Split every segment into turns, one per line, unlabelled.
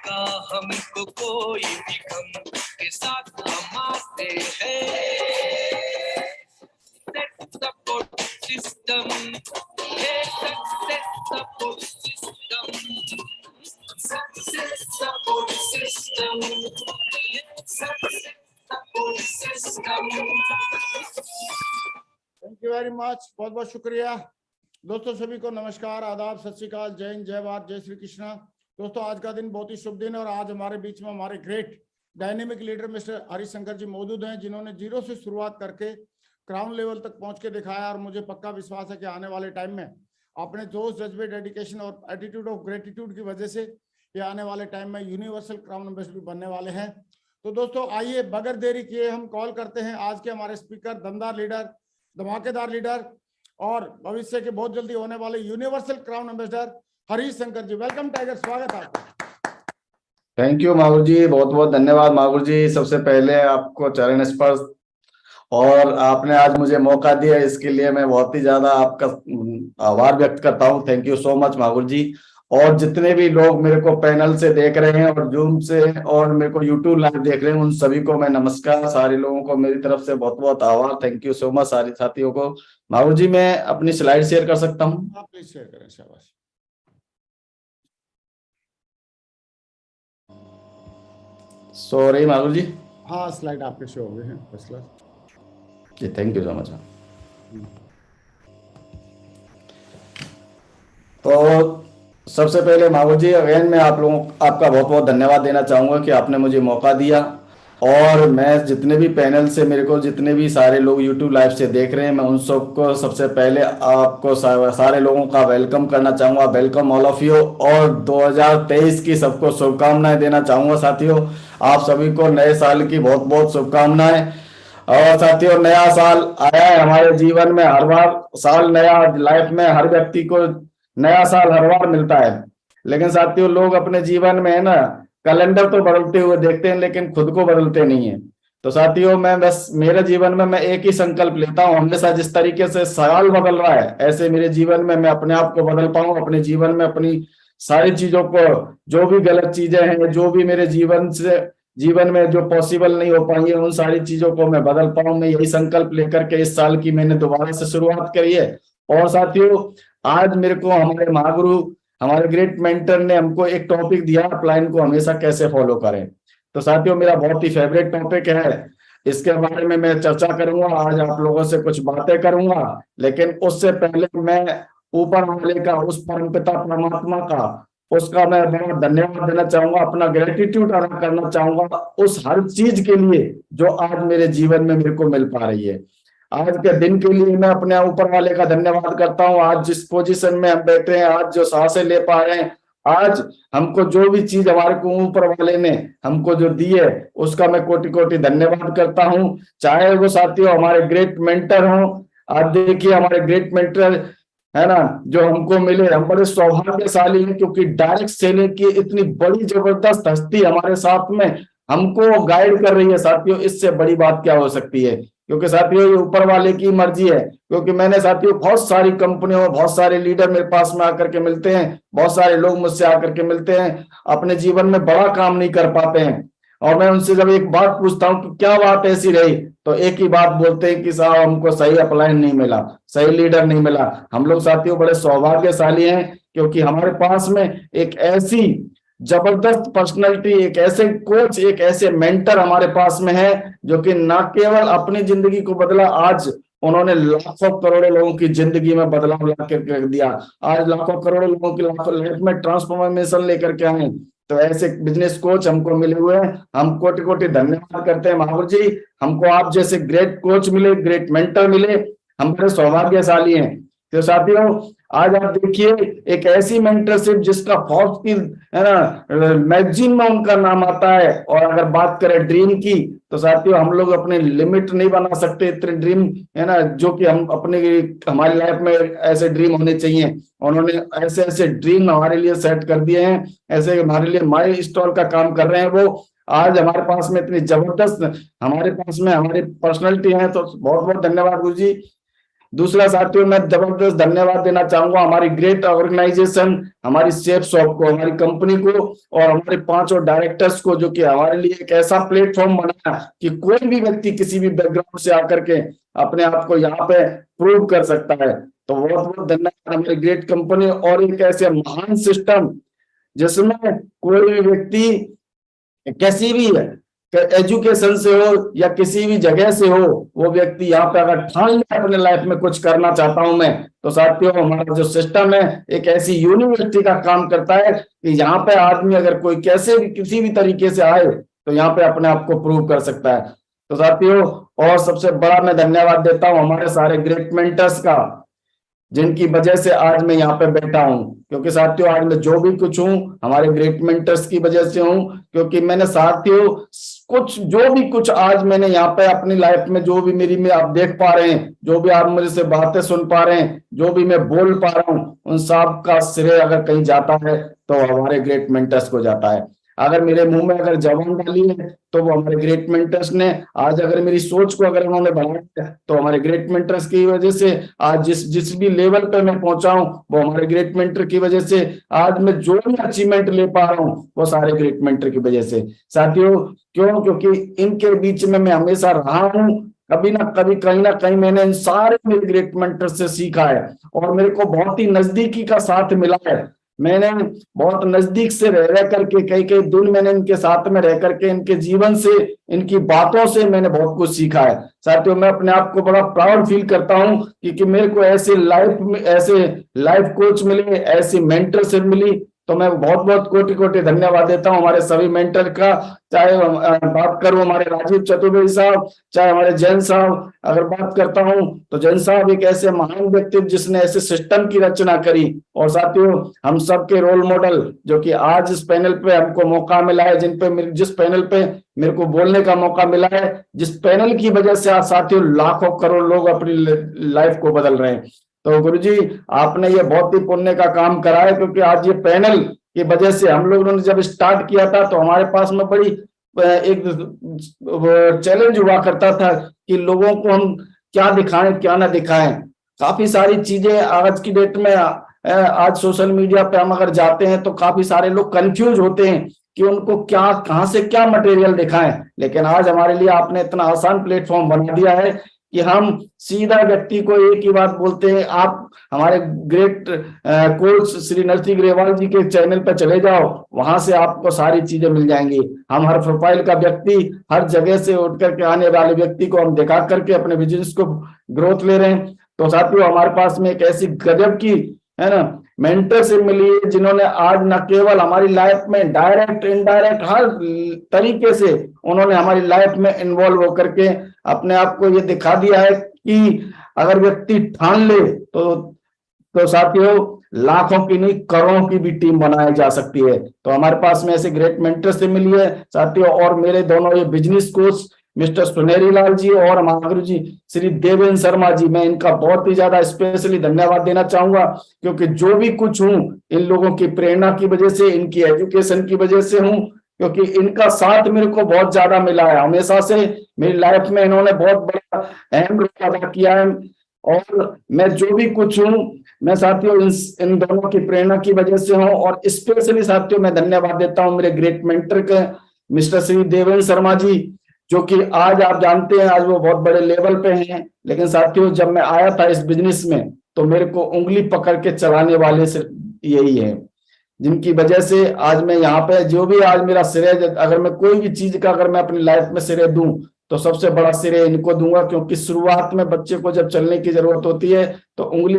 का हमको कोई भी गम के साथ हमारे हैं। Set support system, success support system, success support system, success support system.
Thank you very much, बहुत बहुत शुक्रिया दोस्तों। सभी को नमस्कार, आदाब, सत श्री अकाल, जय हिंद, जय भारत, जय श्री कृष्णा। दोस्तों आज का दिन बहुत ही शुभ दिन है और आज हमारे बीच में हमारे great dynamic leader mister Harishankar ji मौजूद हैं, जिन्होंने जीरो से शुरुआत करके क्राउन लेवल तक पहुंच के दिखाया। और मुझे पक्का विश्वास है कि आने वाले टाइम में अपने जोश, जज्बे, डेडिकेशन और एटीट्यूड ऑफ ग्रेटिट्यूड की वजह से ये आने वाले टाइम में यूनिवर्सल क्राउन एम्बेसडर बनने वाले हैं। तो दोस्तों आइए बगैर देरी किए हम कॉल करते हैं आज के हमारे स्पीकर, दमदार लीडर, धमाकेदार लीडर और भविष्य के बहुत जल्दी होने वाले यूनिवर्सल क्राउन एम्बेसडर हरिशंकर जी। वेलकम टाइगर, स्वागत आपका।
थैंक यू मागुर जी, बहुत बहुत धन्यवाद मागुर जी। सबसे पहले आपको चरण स्पर्श, और आपने आज मुझे मौका दिया इसके लिए मैं बहुत ही ज्यादा आपका आभार व्यक्त करता हूं। थैंक यू सो मच मागुर जी। और जितने भी लोग मेरे को पैनल से देख रहे हैं और जूम से और मेरे को यूट्यूब लाइव देख रहे हैं, उन सभी को मैं नमस्कार। सारे लोगों को मेरी तरफ से बहुत बहुत आभार। थैंक यू सो मच सारे साथियों को। मागुर जी मैं अपनी स्लाइड शेयर कर सकता हूँ?
आप प्लीज शेयर करें, शाबाश।
सॉरी मागुर जी।
हाँ, स्लाइड आपके शो हो गए हैं, फर्स्ट क्लास
जी, थैंक यू सो मच। तो सबसे पहले मागुर जी अगेन मैं आपका बहुत बहुत धन्यवाद देना चाहूंगा कि आपने मुझे मौका दिया। और मैं जितने भी पैनल से मेरे को जितने भी सारे लोग यूट्यूब लाइव से देख रहे हैं, मैं उन सबको सबसे पहले आपको सारे लोगों का वेलकम करना चाहूंगा। Welcome all of you. और 2023 की सबको शुभकामनाएं देना चाहूंगा साथियों। आप सभी को नए साल की बहुत बहुत शुभकामनाएं। और साथियों नया साल आया है हमारे जीवन में, हर बार साल नया, लाइफ में हर व्यक्ति को नया साल हर बार मिलता है। लेकिन साथियों लोग अपने जीवन में है ना कैलेंडर तो बदलते हुए देखते हैं लेकिन खुद को बदलते नहीं है। तो साथियों मैं बस मेरे जीवन में मैं एक ही संकल्प लेता हूँ, हमेशा जिस तरीके से साल बदल रहा है ऐसे मेरे जीवन में मैं अपने आप को बदल पाऊं। अपने जीवन में अपनी सारी चीजों को, जो भी गलत चीजें हैं, जो भी मेरे जीवन में जो पॉसिबल नहीं हो पाएंगे, उन सारी चीजों को मैं बदल पाऊं। मैं यही संकल्प लेकर के इस साल की मैंने दोबारा से शुरुआत करी है। और साथियों आज मेरे को हमारे महागुरु, हमारे ग्रेट मेंटर ने हमको एक टॉपिक दिया, अपलाइन को हमेशा कैसे फॉलो करें। तो साथियों मेरा बहुत ही फेवरेट टॉपिक है, इसके बारे में मैं चर्चा करूंगा। आज आप लोगों से कुछ बातें करूंगा, लेकिन उससे पहले मैं ऊपर वाले का, उस परमपिता परमात्मा का, उसका मैं बहुत धन्यवाद देना चाहूंगा, अपना ग्रेटिट्यूड अदा करना चाहूंगा उस हर चीज के लिए जो आज मेरे जीवन में मेरे को मिल पा रही है। आज के दिन के लिए मैं अपने ऊपर वाले का धन्यवाद करता हूँ। आज जिस पोजीशन में हम बैठे हैं, आज जो सांसें ले पा रहे हैं, आज हमको जो भी चीज हमारे को ऊपर वाले ने हमको जो दी है उसका मैं कोटि कोटि धन्यवाद करता हूँ। चाहे वो साथियों हमारे ग्रेट मेंटर हो। आज देखिए हमारे ग्रेट मेंटर है ना जो हमको मिले, हम बड़े सौभाग्यशाली हैं क्योंकि डायरेक्ट सेलिंग की इतनी बड़ी जबरदस्त हस्ती हमारे साथ में हमको गाइड कर रही है। साथियों इससे बड़ी बात क्या हो सकती है, क्योंकि साथियों ये ऊपर वाले की मर्जी है। क्योंकि मैंने साथियों बहुत सारी कंपनियों, बहुत सारे लीडर मेरे पास में आकर के मिलते हैं, बहुत सारे लोग मुझसे आकर के मिलते हैं, अपने जीवन में बड़ा काम नहीं कर पाते हैं। और मैं उनसे जब एक बात पूछता हूँ कि क्या बात ऐसी रही, तो एक ही बात बोलते हैं कि साहब हमको सही अपलाइन नहीं मिला, सही लीडर नहीं मिला। हम लोग साथियों बड़े सौभाग्यशाली हैं क्योंकि हमारे पास में एक ऐसी जबरदस्त पर्सनालिटी, एक ऐसे कोच, एक ऐसे मेंटर हमारे पास में है जो कि न केवल अपनी जिंदगी को बदला, आज उन्होंने लाखों करोड़ों लोगों की जिंदगी में बदलाव ला कर दिया। आज लाखों करोड़ों लोगों की लाइफ में ट्रांसफॉर्मेशन लेकर के आए। तो ऐसे बिजनेस कोच हमको मिले हुए हैं, हम कोटि कोटि धन्यवाद करते हैं महावीर जी। हमको आप जैसे ग्रेट कोच मिले, ग्रेट मेंटर मिले, हम बड़े सौभाग्यशाली हैं। तो साथियों आज आप देखिए एक ऐसी मेंटरशिप जिसका फोर्ब्स की है ना मैगजीन में उनका नाम आता है। और अगर बात करें ड्रीम की, तो साथियों हम लोग अपने लिमिट नहीं बना सकते इतने ड्रीम है ना, जो कि हम अपने हमारी लाइफ में ऐसे ड्रीम होने चाहिए। उन्होंने ऐसे ऐसे ड्रीम हमारे लिए सेट कर दिए हैं, ऐसे हमारे लिए माइलस्टोन का काम कर रहे हैं वो। आज हमारे पास में इतनी जबरदस्त हमारे पास में हमारी पर्सनैलिटी है, तो बहुत बहुत धन्यवाद गुरु जी। दूसरा साथियों, मैं जबरदस्त धन्यवाद देना चाहूंगा हमारी ग्रेट ऑर्गेनाइजेशन, हमारी सेफ शॉप को, हमारी कंपनी को और हमारे 5 डायरेक्टर्स को, जो कि हमारे लिए एक ऐसा प्लेटफॉर्म बनाया कि कोई भी व्यक्ति किसी भी बैकग्राउंड से आकर के अपने आप को यहाँ पे प्रूव कर सकता है। तो बहुत बहुत धन्यवाद हमारी ग्रेट कंपनी और एक ऐसे महान सिस्टम जिसमें कोई भी व्यक्ति कैसी भी है एजुकेशन से हो या किसी भी जगह से हो, वो व्यक्ति यहाँ पे अगर ठान ले अपने लाइफ में कुछ करना चाहता हूं मैं, तो साथियों हमारा जो सिस्टम है एक ऐसी यूनिवर्सिटी का काम करता है कि यहाँ पे आदमी अगर कोई कैसे भी किसी भी तरीके से आए तो यहाँ पे अपने आप को प्रूव कर सकता है। तो साथियों, और सबसे बड़ा मैं धन्यवाद देता हूँ हमारे सारे ग्रेट मेंटर्स का, जिनकी वजह से आज मैं यहाँ पे बैठा हूँ। क्योंकि साथियों आज मैं जो भी कुछ हूँ हमारे ग्रेट मेंटर्स की वजह से हूँ, क्योंकि मैंने साथियों कुछ जो भी कुछ आज मैंने यहाँ पे अपनी लाइफ में जो भी मेरी में आप देख पा रहे हैं, जो भी आप मुझे से बातें सुन पा रहे हैं, जो भी मैं बोल पा रहा हूँ, उन सब का श्रेय अगर कहीं जाता है तो हमारे ग्रेट मेंटर्स को जाता है। अगर मेरे मुंह में अगर जबान डाली है तो वो हमारे ग्रेट मेंटर्स ने, आज अगर मेरी सोच को अगर उन्होंने बढ़ाया तो हमारे ग्रेट मेंटर्स की वजह से आज जिस भी लेवल पे मैं पहुंचा हूं वो हमारे ग्रेट मेंटर की वजह से, आज मैं जो भी अचीवमेंट ले पा रहा हूं वो सारे ग्रेट मेंटर की वजह से। साथियों क्यों? क्योंकि इनके बीच में मैं हमेशा रहा हूं, कभी ना कभी कहीं ना कहीं मैंने इन सारे मेरे ग्रेट मेंटर से सीखा है और मेरे को बहुत ही नजदीकी का साथ मिला है। मैंने बहुत नजदीक से रह करके कई कई दिन मैंने इनके साथ में रह करके इनके जीवन से, इनकी बातों से मैंने बहुत कुछ सीखा है। साथियों मैं अपने आप को बड़ा प्राउड फील करता हूं कि मेरे को ऐसे लाइफ कोच मिले, ऐसी मेंटरशिप मिली, तो मैं बहुत बहुत कोटि कोटि धन्यवाद देता हूं हमारे सभी मेंटर का। चाहे बात करूं हमारे राजीव चतुर्वेदी साहब, चाहे हमारे जैन साहब, अगर बात करता हूं तो जैन साहब एक ऐसे महान व्यक्तित्व जिसने ऐसे सिस्टम की रचना करी। और साथियों हम सबके रोल मॉडल जो कि आज इस पैनल पे हमको मौका मिला है, जिस पैनल पे मेरे को बोलने का मौका मिला है, जिस पैनल की वजह से आज साथियों लाखों करोड़ लोग अपनी लाइफ को बदल रहे हैं। तो गुरुजी आपने ये बहुत ही पुण्य का काम करा है, क्योंकि आज ये पैनल की वजह से हम लोगों ने जब स्टार्ट किया था तो हमारे पास में बड़ी एक चैलेंज हुआ करता था कि लोगों को हम क्या दिखाएं क्या ना दिखाएं। काफी सारी चीजें आज की डेट में, आज सोशल मीडिया पे हम अगर जाते हैं तो काफी सारे लोग कंफ्यूज होते हैं कि उनको क्या कहां से क्या मटेरियल दिखाएं। लेकिन आज हमारे लिए आपने इतना आसान प्लेटफॉर्म बना दिया है कि हम सीधा व्यक्ति को एक ही बात बोलते हैं, आप हमारे ग्रेट कोच श्री नरसिंह ग्रेवाल जी के चैनल पर चले जाओ, वहां से आपको सारी चीजें मिल जाएंगी। हम हर प्रोफाइल का व्यक्ति, हर जगह से उठ करके आने वाले व्यक्ति को हम दिखा करके अपने बिजनेस को ग्रोथ ले रहे हैं। तो साथियों हमारे पास में एक ऐसी गजब की है ना मेंटरशिप मिली है, जिन्होंने आज न केवल हमारी लाइफ में डायरेक्ट इनडायरेक्ट हर तरीके से उन्होंने हमारी लाइफ में इन्वॉल्व होकर के अपने आप को ये दिखा दिया है कि अगर व्यक्ति ठान ले तो साथियों लाखों की नहीं करोड़ों की भी टीम बनाई जा सकती है। तो हमारे पास में ऐसे ग्रेट मेंटरशिप मिली है साथियों। और मेरे दोनों ये business coach mister Suneri Lal ji और हमारे गुरु जी श्री देवेंद्र शर्मा जी, मैं इनका बहुत ही ज्यादा स्पेशली धन्यवाद देना चाहूंगा, क्योंकि जो भी कुछ हूं इन लोगों की प्रेरणा की वजह से, इनकी एजुकेशन की वजह से हूं, क्योंकि इनका साथ मेरे को बहुत ज्यादा मिला है। हमेशा से मेरी लाइफ में इन्होंने बहुत बड़ा अहम रोल अदा किया है और मैं जो भी कुछ हूं मैं साथियों इन दोनों की प्रेरणा की वजह से हूं। और स्पेशली साथियों मैं धन्यवाद देता हूं मेरे ग्रेट मेंटर के मिस्टर श्री देवेंद्र शर्मा जी, जो कि आज आप जानते हैं आज वो बहुत बड़े लेवल पे हैं। लेकिन साथियों जब मैं आया था इस बिजनेस में तो मेरे को उंगली पकड़ के चलाने वाले सिर्फ यही है, जिनकी वजह से आज मैं यहाँ पे जो भी आज मेरा श्रेय, अगर मैं कोई भी चीज का अगर मैं अपनी लाइफ में श्रेय दूं तो सबसे बड़ा श्रेय इनको दूंगा। क्योंकि शुरुआत में बच्चे को जब चलने की जरूरत होती है तो उंगली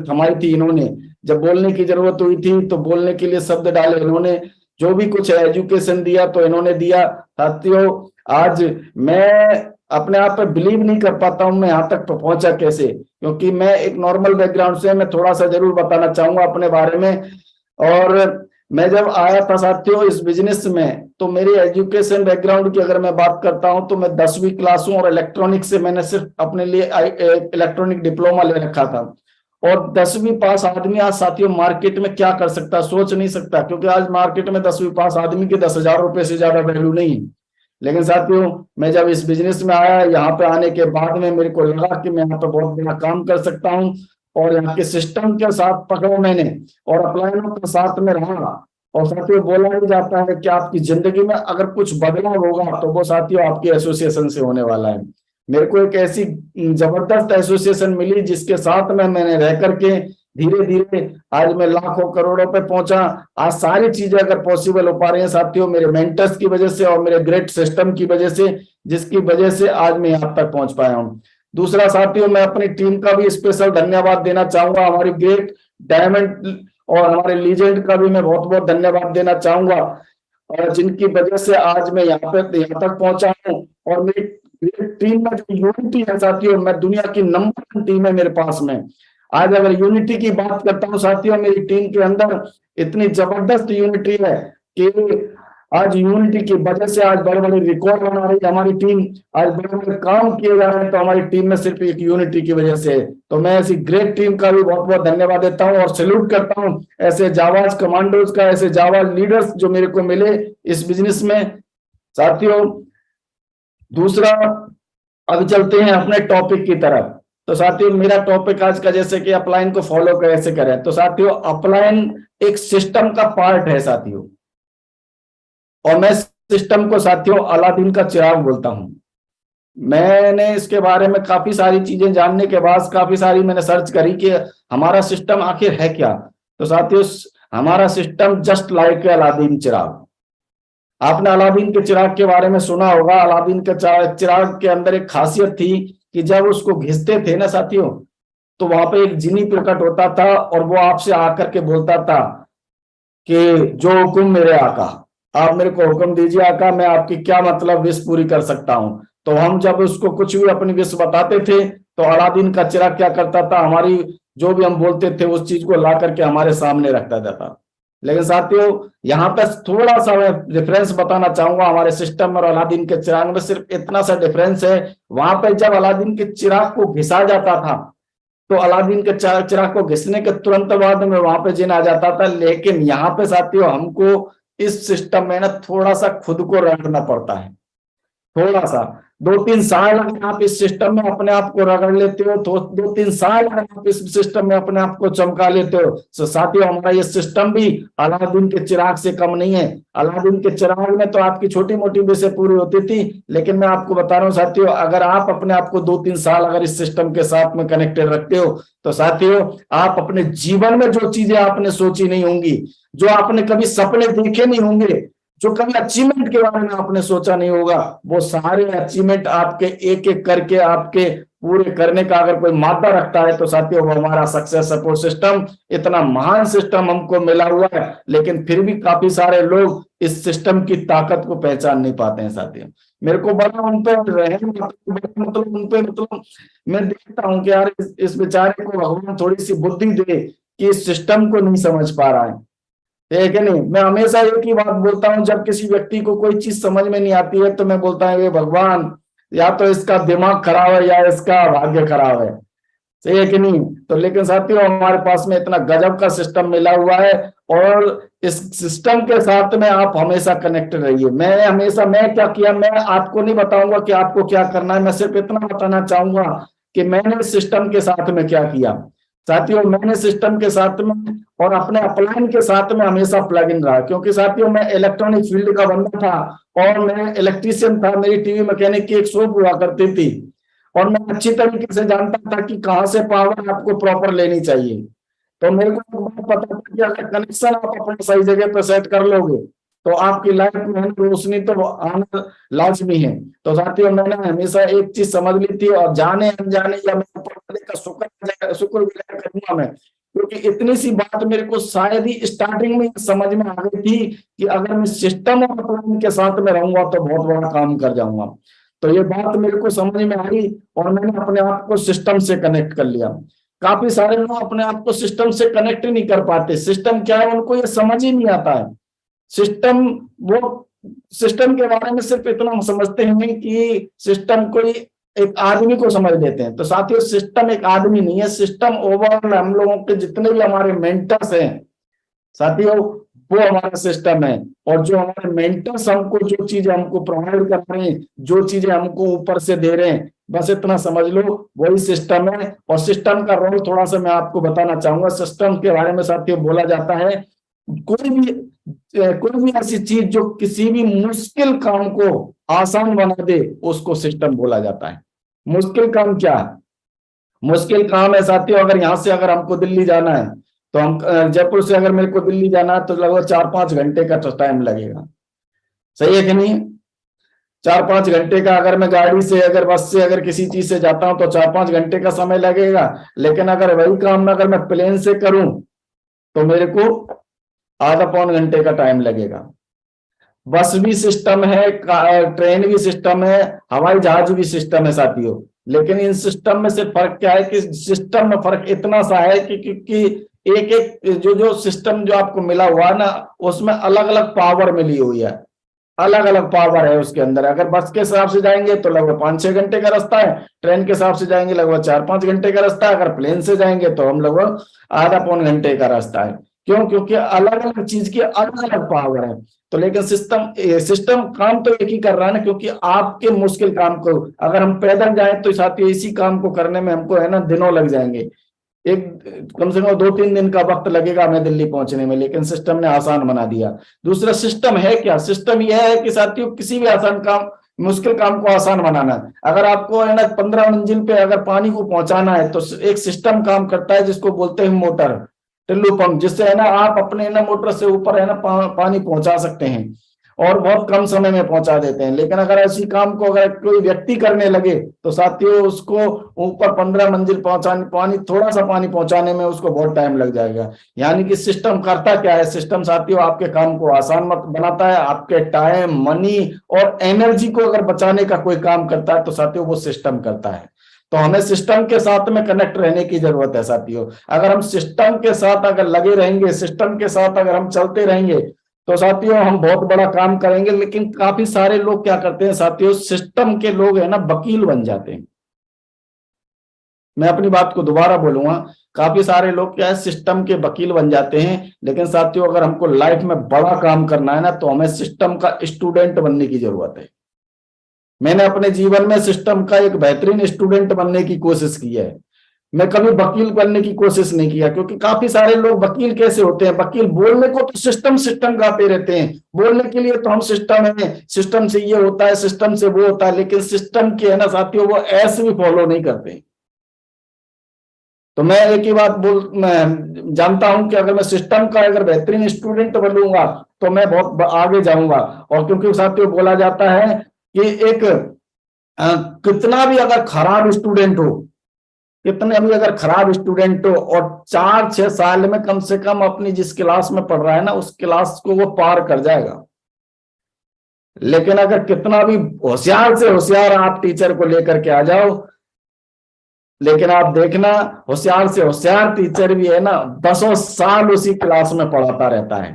थमाई थी इन्होंने, जब बोलने की जरूरत हुई थी तो बोलने के लिए शब्द डाले इन्होंने, जो भी कुछ एजुकेशन दिया तो इन्होंने दिया। साथियों आज मैं अपने आप पे बिलीव नहीं कर पाता हूं मैं यहाँ तक पहुंचा कैसे, क्योंकि मैं एक नॉर्मल बैकग्राउंड से, मैं थोड़ा सा जरूर बताना चाहूंगा अपने बारे में। और मैं जब आया था साथियों इस बिजनेस में तो मेरी एजुकेशन बैकग्राउंड की अगर मैं बात करता हूं तो मैं 10वीं क्लास हूं और इलेक्ट्रॉनिक से मैंने सिर्फ अपने लिए इलेक्ट्रॉनिक डिप्लोमा ले रखा था। और 10वीं पास आदमी आज साथियों मार्केट में क्या कर सकता, सोच नहीं सकता, क्योंकि आज मार्केट में 10वीं पास आदमी के 10,000 रुपए से ज्यादा वैल्यू नहीं। लेकिन साथियों मैं जब इस बिजनेस में आया, यहाँ पे आने के बाद में मेरे को लगा कि मैं यहाँ पे बहुत बड़ा काम कर सकता हूँ, और यहाँ के सिस्टम के साथ पकड़ा मैंने और अपलाइनों के साथ में रहा। और साथियों बोला ही जाता है कि आपकी जिंदगी में अगर कुछ बदलाव होगा तो वो साथियों आपकी एसोसिएशन से होने वाला है। मेरे को एक ऐसी जबरदस्त एसोसिएशन मिली जिसके साथ में मैंने रह करके धीरे धीरे आज मैं लाखों करोड़ों पे पहुंचा। आज सारी चीजें अगर पॉसिबल हो पा रही हैं साथियों मेरे मेंटर्स की वजह से और मेरे ग्रेट सिस्टम की वजह से, जिसकी वजह से आज मैं यहाँ तक पहुंच पाया हूँ। दूसरा साथियों मैं अपनी टीम का भी स्पेशल धन्यवाद देना चाहूंगा। हमारी ग्रेट डायमंड और हमारे लीजेंड का भी मैं बहुत बहुत धन्यवाद देना चाहूंगा, और जिनकी वजह से आज मैं यहाँ तक पहुंचा हूँ। और मेरी टीम में जो यूनिटी है साथियों, मैं दुनिया की नंबर 1 टीम है मेरे पास में। आज अगर यूनिटी की बात करता हूँ साथियों, मेरी टीम के अंदर इतनी जबरदस्त यूनिटी है कि आज यूनिटी की वजह से आज बड़े बड़े रिकॉर्ड बना रही है हमारी टीम। आज बड़े बड़े काम किए जा रहे हैं तो हमारी टीम में सिर्फ एक यूनिटी की वजह से। तो मैं ऐसी ग्रेट टीम का भी बहुत बहुत धन्यवाद देता हूं और सैल्यूट करता हूं ऐसे जाबाज कमांडोज का, ऐसे जाबाज लीडर्स जो मेरे को मिले इस बिजनेस में साथियों। दूसरा अब चलते हैं अपने टॉपिक की तरफ। तो साथियों मेरा टॉपिक आज का जैसे कि अपलाइन को फॉलो कैसे करें, तो साथियों अपलाइन एक सिस्टम का पार्ट है साथियों, और मैं सिस्टम को साथियों अलादीन का चिराग बोलता हूं। मैंने इसके बारे में काफी सारी चीजें जानने के बाद काफी सारी मैंने सर्च करी कि हमारा सिस्टम आखिर है क्या। तो साथियों हमारा सिस्टम जस्ट लाइक अलादीन चिराग। आपने अलादीन के चिराग के बारे में सुना होगा। अलादीन के चिराग के अंदर एक खासियत थी कि जब उसको घिसते थे ना साथियों, तो वहां पे एक जिनी प्रकट होता था और वो आपसे आकर के बोलता था कि जो हुक्म मेरे आका, आप मेरे को हुक्म दीजिए आका, मैं आपकी क्या मतलब विश पूरी कर सकता हूं। तो हम जब उसको कुछ भी अपनी विश बताते थे तो अलादीन का चिराग क्या करता था, हमारी जो भी हम बोलते थे उस चीज को ला करके हमारे सामने रखता था। लेकिन साथियों यहाँ पे थोड़ा सा मैं डिफरेंस बताना चाहूंगा हमारे सिस्टम और अलादीन के चिराग में। सिर्फ इतना सा डिफरेंस है, वहां पे जब अलादीन के चिराग को घिसा जाता था तो अलादीन के चिराग को घिसने के तुरंत बाद में वहां पे जिन आ जाता था। लेकिन यहाँ पे साथियों हमको इस सिस्टम में ना थोड़ा सा खुद को रगड़ना पड़ता है। थोड़ा सा 2-3 साल अगर आप इस सिस्टम में अपने आप को रगड़ लेते हो, तो 2-3 साल अगर आप इस सिस्टम में अपने आप को चमका लेते हो, तो साथियों हमारा ये सिस्टम भी अलादीन के चिराग से कम नहीं है। अलादीन के चिराग में तो आपकी छोटी मोटी विषय पूरी होती थी, लेकिन मैं आपको बता रहा हूँ साथियों, अगर आप अपने आप को 2-3 साल अगर इस सिस्टम के साथ में कनेक्टेड रखते हो, तो साथियों आप अपने जीवन में जो चीजें आपने सोची नहीं होंगी, जो आपने कभी सपने देखे नहीं होंगे, जो कभी अचीवमेंट के बारे में आपने सोचा नहीं होगा, वो सारे अचीवमेंट आपके एक एक करके आपके पूरे करने का अगर कोई मादा रखता है तो साथियों वो हमारा सक्सेस सपोर्ट सिस्टम। इतना महान सिस्टम हमको मिला हुआ है, लेकिन फिर भी काफी सारे लोग इस सिस्टम की ताकत को पहचान नहीं पाते हैं साथियों। मेरे को बड़ा उन पे मतलब उन पे मतलब मैं देखता हूँ कि यार इस बेचारे को भगवान थोड़ी सी बुद्धि दे कि इस सिस्टम को नहीं समझ पा रहा है। ठीक है नहीं, मैं हमेशा एक ही बात बोलता हूं, जब किसी व्यक्ति को कोई चीज समझ में नहीं आती है तो मैं बोलता हूँ ये भगवान या तो इसका दिमाग खराब है या इसका भाग्य खराब है। सही है कि नहीं। तो लेकिन साथियों हमारे पास में इतना गजब का सिस्टम मिला हुआ है, और इस सिस्टम के साथ में आप हमेशा कनेक्टेड रहिए। मैं क्या किया, मैं आपको नहीं बताऊंगा कि आपको क्या करना है, मैं सिर्फ इतना बताना चाहूंगा कि मैंने इस सिस्टम के साथ में क्या किया। साथियों मैंने सिस्टम के साथ में और अपने अपलाइन के साथ में हमेशा प्लग इन रहा, क्योंकि साथियों मैं इलेक्ट्रॉनिक फील्ड का बंदा था और मैं इलेक्ट्रीशियन था। मेरी टीवी मैकेनिक की एक शॉप हुआ करती थी और मैं अच्छी तरीके से जानता था कि कहाँ से पावर आपको प्रॉपर लेनी चाहिए। तो मेरे को पता था कि अगर कनेक्शन आप अपने सही जगह पर सेट कर लोगे तो आपकी लाइफ में रोशनी तो आना लाजमी है। तो साथियों मैंने हमेशा एक चीज समझ ली थी, और जाने अनजाने या मैं ऊपर वाले का शुक्र करूंगा मैं, क्योंकि इतनी सी बात मेरे को शायद ही स्टार्टिंग में समझ में आ गई थी कि अगर मैं सिस्टम और प्लान के साथ में रहूंगा तो बहुत बड़ा काम कर जाऊंगा। तो ये बात मेरे को समझ में आई और मैंने अपने आप को सिस्टम से कनेक्ट कर लिया। काफी सारे लोग अपने आप को सिस्टम से कनेक्ट नहीं कर पाते। सिस्टम क्या है उनको ये समझ ही नहीं आता है। सिस्टम के बारे में सिर्फ इतना समझते हैं कि सिस्टम कोई एक आदमी को समझ लेते हैं। तो साथियों सिस्टम एक आदमी नहीं है, सिस्टम ओवरऑल हम लोगों के जितने भी हमारे मेंटर्स हैं साथियों, वो हमारा सिस्टम है। और जो हमारे मेंटर्स हमको जो चीजें हमको प्रोवाइड कर रहे हैं, जो चीजें हमको ऊपर से दे रहे हैं, बस इतना समझ लो वही सिस्टम है। और सिस्टम का रोल थोड़ा सा मैं आपको बताना चाहूंगा। सिस्टम के बारे में साथियों बोला जाता है कोई भी ऐसी चीज जो किसी भी मुश्किल काम को आसान बना दे, उसको सिस्टम बोला जाता है। मुश्किल काम क्या है? मुश्किल काम है साथियों, अगर यहाँ से अगर हमको दिल्ली जाना है, तो हम जयपुर से अगर मेरे को दिल्ली जाना है तो लगभग 4-5 घंटे का टाइम लगेगा, सही है कि नहीं? 4-5 घंटे का, अगर मैं गाड़ी से अगर बस से अगर किसी चीज से जाता हूं तो 4-5 घंटे का समय लगेगा। लेकिन अगर वही काम अगर मैं प्लेन से करूं तो मेरे को आधा पौन घंटे का टाइम लगेगा। बस भी सिस्टम है, ट्रेन भी सिस्टम है, हवाई जहाज भी सिस्टम है साथियों। लेकिन इन सिस्टम में से फर्क क्या है कि सिस्टम में फर्क इतना सा है कि क्योंकि एक एक जो सिस्टम जो आपको मिला हुआ है ना, उसमें अलग अलग पावर मिली हुई है, अलग अलग पावर है उसके अंदर। अगर बस के हिसाब से जाएंगे तो लगभग 5-6 घंटे का रास्ता है, ट्रेन के हिसाब से जाएंगे लगभग 4-5 घंटे का रास्ता है, अगर प्लेन से जाएंगे तो हम लगभग आधा पौन घंटे का रास्ता है। क्यों? क्योंकि अलग अलग चीज की अलग अलग पावर है। तो लेकिन सिस्टम काम तो एक ही कर रहा है ना, क्योंकि आपके मुश्किल काम को अगर हम पैदल जाएं तो साथियों इसी काम को करने में हमको है ना दिनों लग जाएंगे, एक कम से कम 2-3 दिन का वक्त लगेगा हमें दिल्ली पहुंचने में, लेकिन सिस्टम ने आसान बना दिया। दूसरा सिस्टम है क्या? सिस्टम यह है कि साथियों किसी भी आसान काम, मुश्किल काम को आसान बनाना है। अगर आपको है ना 15 मंजिल पे अगर पानी को पहुंचाना है तो एक सिस्टम काम करता है जिसको बोलते हैं मोटर, टिल्लू पंप, जिससे है ना आप अपने ना मोटर से ऊपर है ना पानी पहुंचा सकते हैं और बहुत कम समय में पहुंचा देते हैं। लेकिन अगर ऐसी काम को अगर कोई व्यक्ति करने लगे तो साथियों उसको ऊपर 15 मंजिल पहुंचाने थोड़ा सा पानी पहुंचाने में उसको बहुत टाइम लग जाएगा। यानी कि सिस्टम करता क्या है? सिस्टम साथियों आपके काम को आसान बनाता है, आपके टाइम, मनी और एनर्जी को अगर बचाने का कोई काम करता है तो साथियों वो सिस्टम करता है। तो हमें सिस्टम के साथ में कनेक्ट रहने की जरूरत है साथियों। अगर हम सिस्टम के साथ अगर लगे रहेंगे, सिस्टम के साथ अगर हम चलते रहेंगे तो साथियों हम बहुत बड़ा काम करेंगे। लेकिन काफी सारे लोग क्या करते हैं साथियों, सिस्टम के लोग है ना वकील बन जाते हैं। मैं अपनी बात को दोबारा बोलूंगा, काफी सारे लोग क्या है सिस्टम के वकील बन जाते हैं। लेकिन साथियों अगर हमको लाइफ में बड़ा काम करना है ना तो हमें सिस्टम का स्टूडेंट बनने की जरूरत है। मैंने अपने जीवन में सिस्टम का एक बेहतरीन स्टूडेंट बनने की कोशिश की है। मैं कभी वकील बनने की कोशिश नहीं किया, क्योंकि काफी सारे लोग वकील कैसे होते हैं, वकील बोलने को तो सिस्टम गाते रहते हैं, बोलने के लिए तो हम सिस्टम है, सिस्टम से ये होता है, सिस्टम से वो होता है, लेकिन सिस्टम के है ना साथियों वो ऐसे भी फॉलो नहीं करते। तो मैं एक ही बात मैं जानता हूं कि अगर मैं सिस्टम का अगर बेहतरीन स्टूडेंट बनूंगा तो मैं बहुत आगे जाऊंगा। और क्योंकि साथियों बोला जाता है कि एक कितना भी अगर खराब स्टूडेंट हो, कितने भी अगर खराब स्टूडेंट हो और 4-6 साल में कम से कम अपनी जिस क्लास में पढ़ रहा है ना उस क्लास को वो पार कर जाएगा। लेकिन अगर कितना भी होशियार से होशियार आप टीचर को लेकर के आ जाओ, लेकिन आप देखना होशियार से होशियार टीचर भी है ना 10 साल उसी क्लास में पढ़ाता रहता है।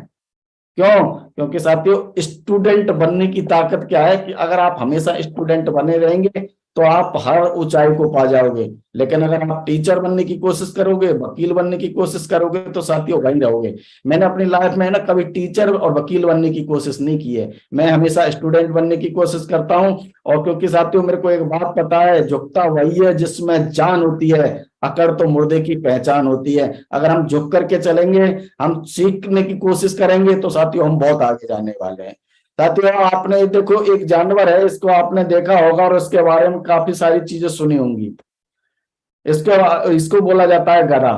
क्यों? क्योंकि साथियों स्टूडेंट बनने की ताकत क्या है कि अगर आप हमेशा स्टूडेंट बने रहेंगे तो आप हर ऊंचाई को पा जाओगे। लेकिन अगर आप टीचर बनने की कोशिश करोगे, वकील बनने की कोशिश करोगे तो साथियों वहीं रहोगे। मैंने अपनी लाइफ में ना कभी टीचर और वकील बनने की कोशिश नहीं की है, मैं हमेशा स्टूडेंट बनने की कोशिश करता हूं। और क्योंकि साथियों मेरे को एक बात पता है, झुकता वही है जिसमें जान होती है, अकड़ तो मुर्दे की पहचान होती है। अगर हम झुक करके चलेंगे, हम सीखने की कोशिश करेंगे तो साथियों हम बहुत आगे जाने वाले हैं। साथियों आपने देखो एक जानवर है, इसको आपने देखा होगा और इसके बारे में काफी सारी चीजें सुनी होंगी। इसको बोला जाता है गधा,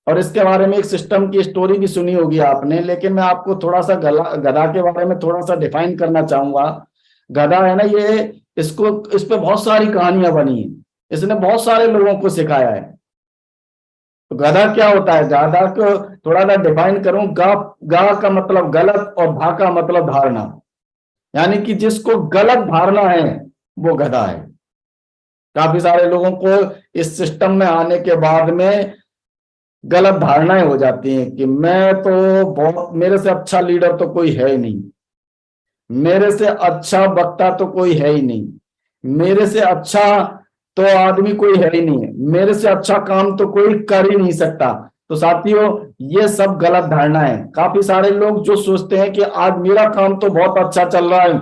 और इसके बारे में एक सिस्टम की स्टोरी भी सुनी होगी आपने। लेकिन मैं आपको थोड़ा सा गधा के बारे में थोड़ा सा डिफाइन करना चाहूंगा। गधा है ना, ये इस पे बहुत सारी कहानियां बनी है, इसने बहुत सारे लोगों को सिखाया है। तो गधा क्या होता है? गधा को थोड़ा सा डिफाइन करूं, गा का मतलब गलत और धा का मतलब धारणा, यानी कि जिसको गलत धारणा है वो गधा है। काफी सारे लोगों को इस सिस्टम में आने के बाद में गलत धारणाएं हो जाती हैं कि मैं तो बहुत, मेरे से अच्छा लीडर तो कोई है ही नहीं, मेरे से अच्छा वक्ता तो कोई है ही नहीं, मेरे से अच्छा तो आदमी कोई है ही नहीं है, मेरे से अच्छा काम तो कोई कर ही नहीं सकता। तो साथियों ये सब गलत धारणा है। काफी सारे लोग जो सोचते हैं कि आज मेरा काम तो बहुत अच्छा चल रहा है,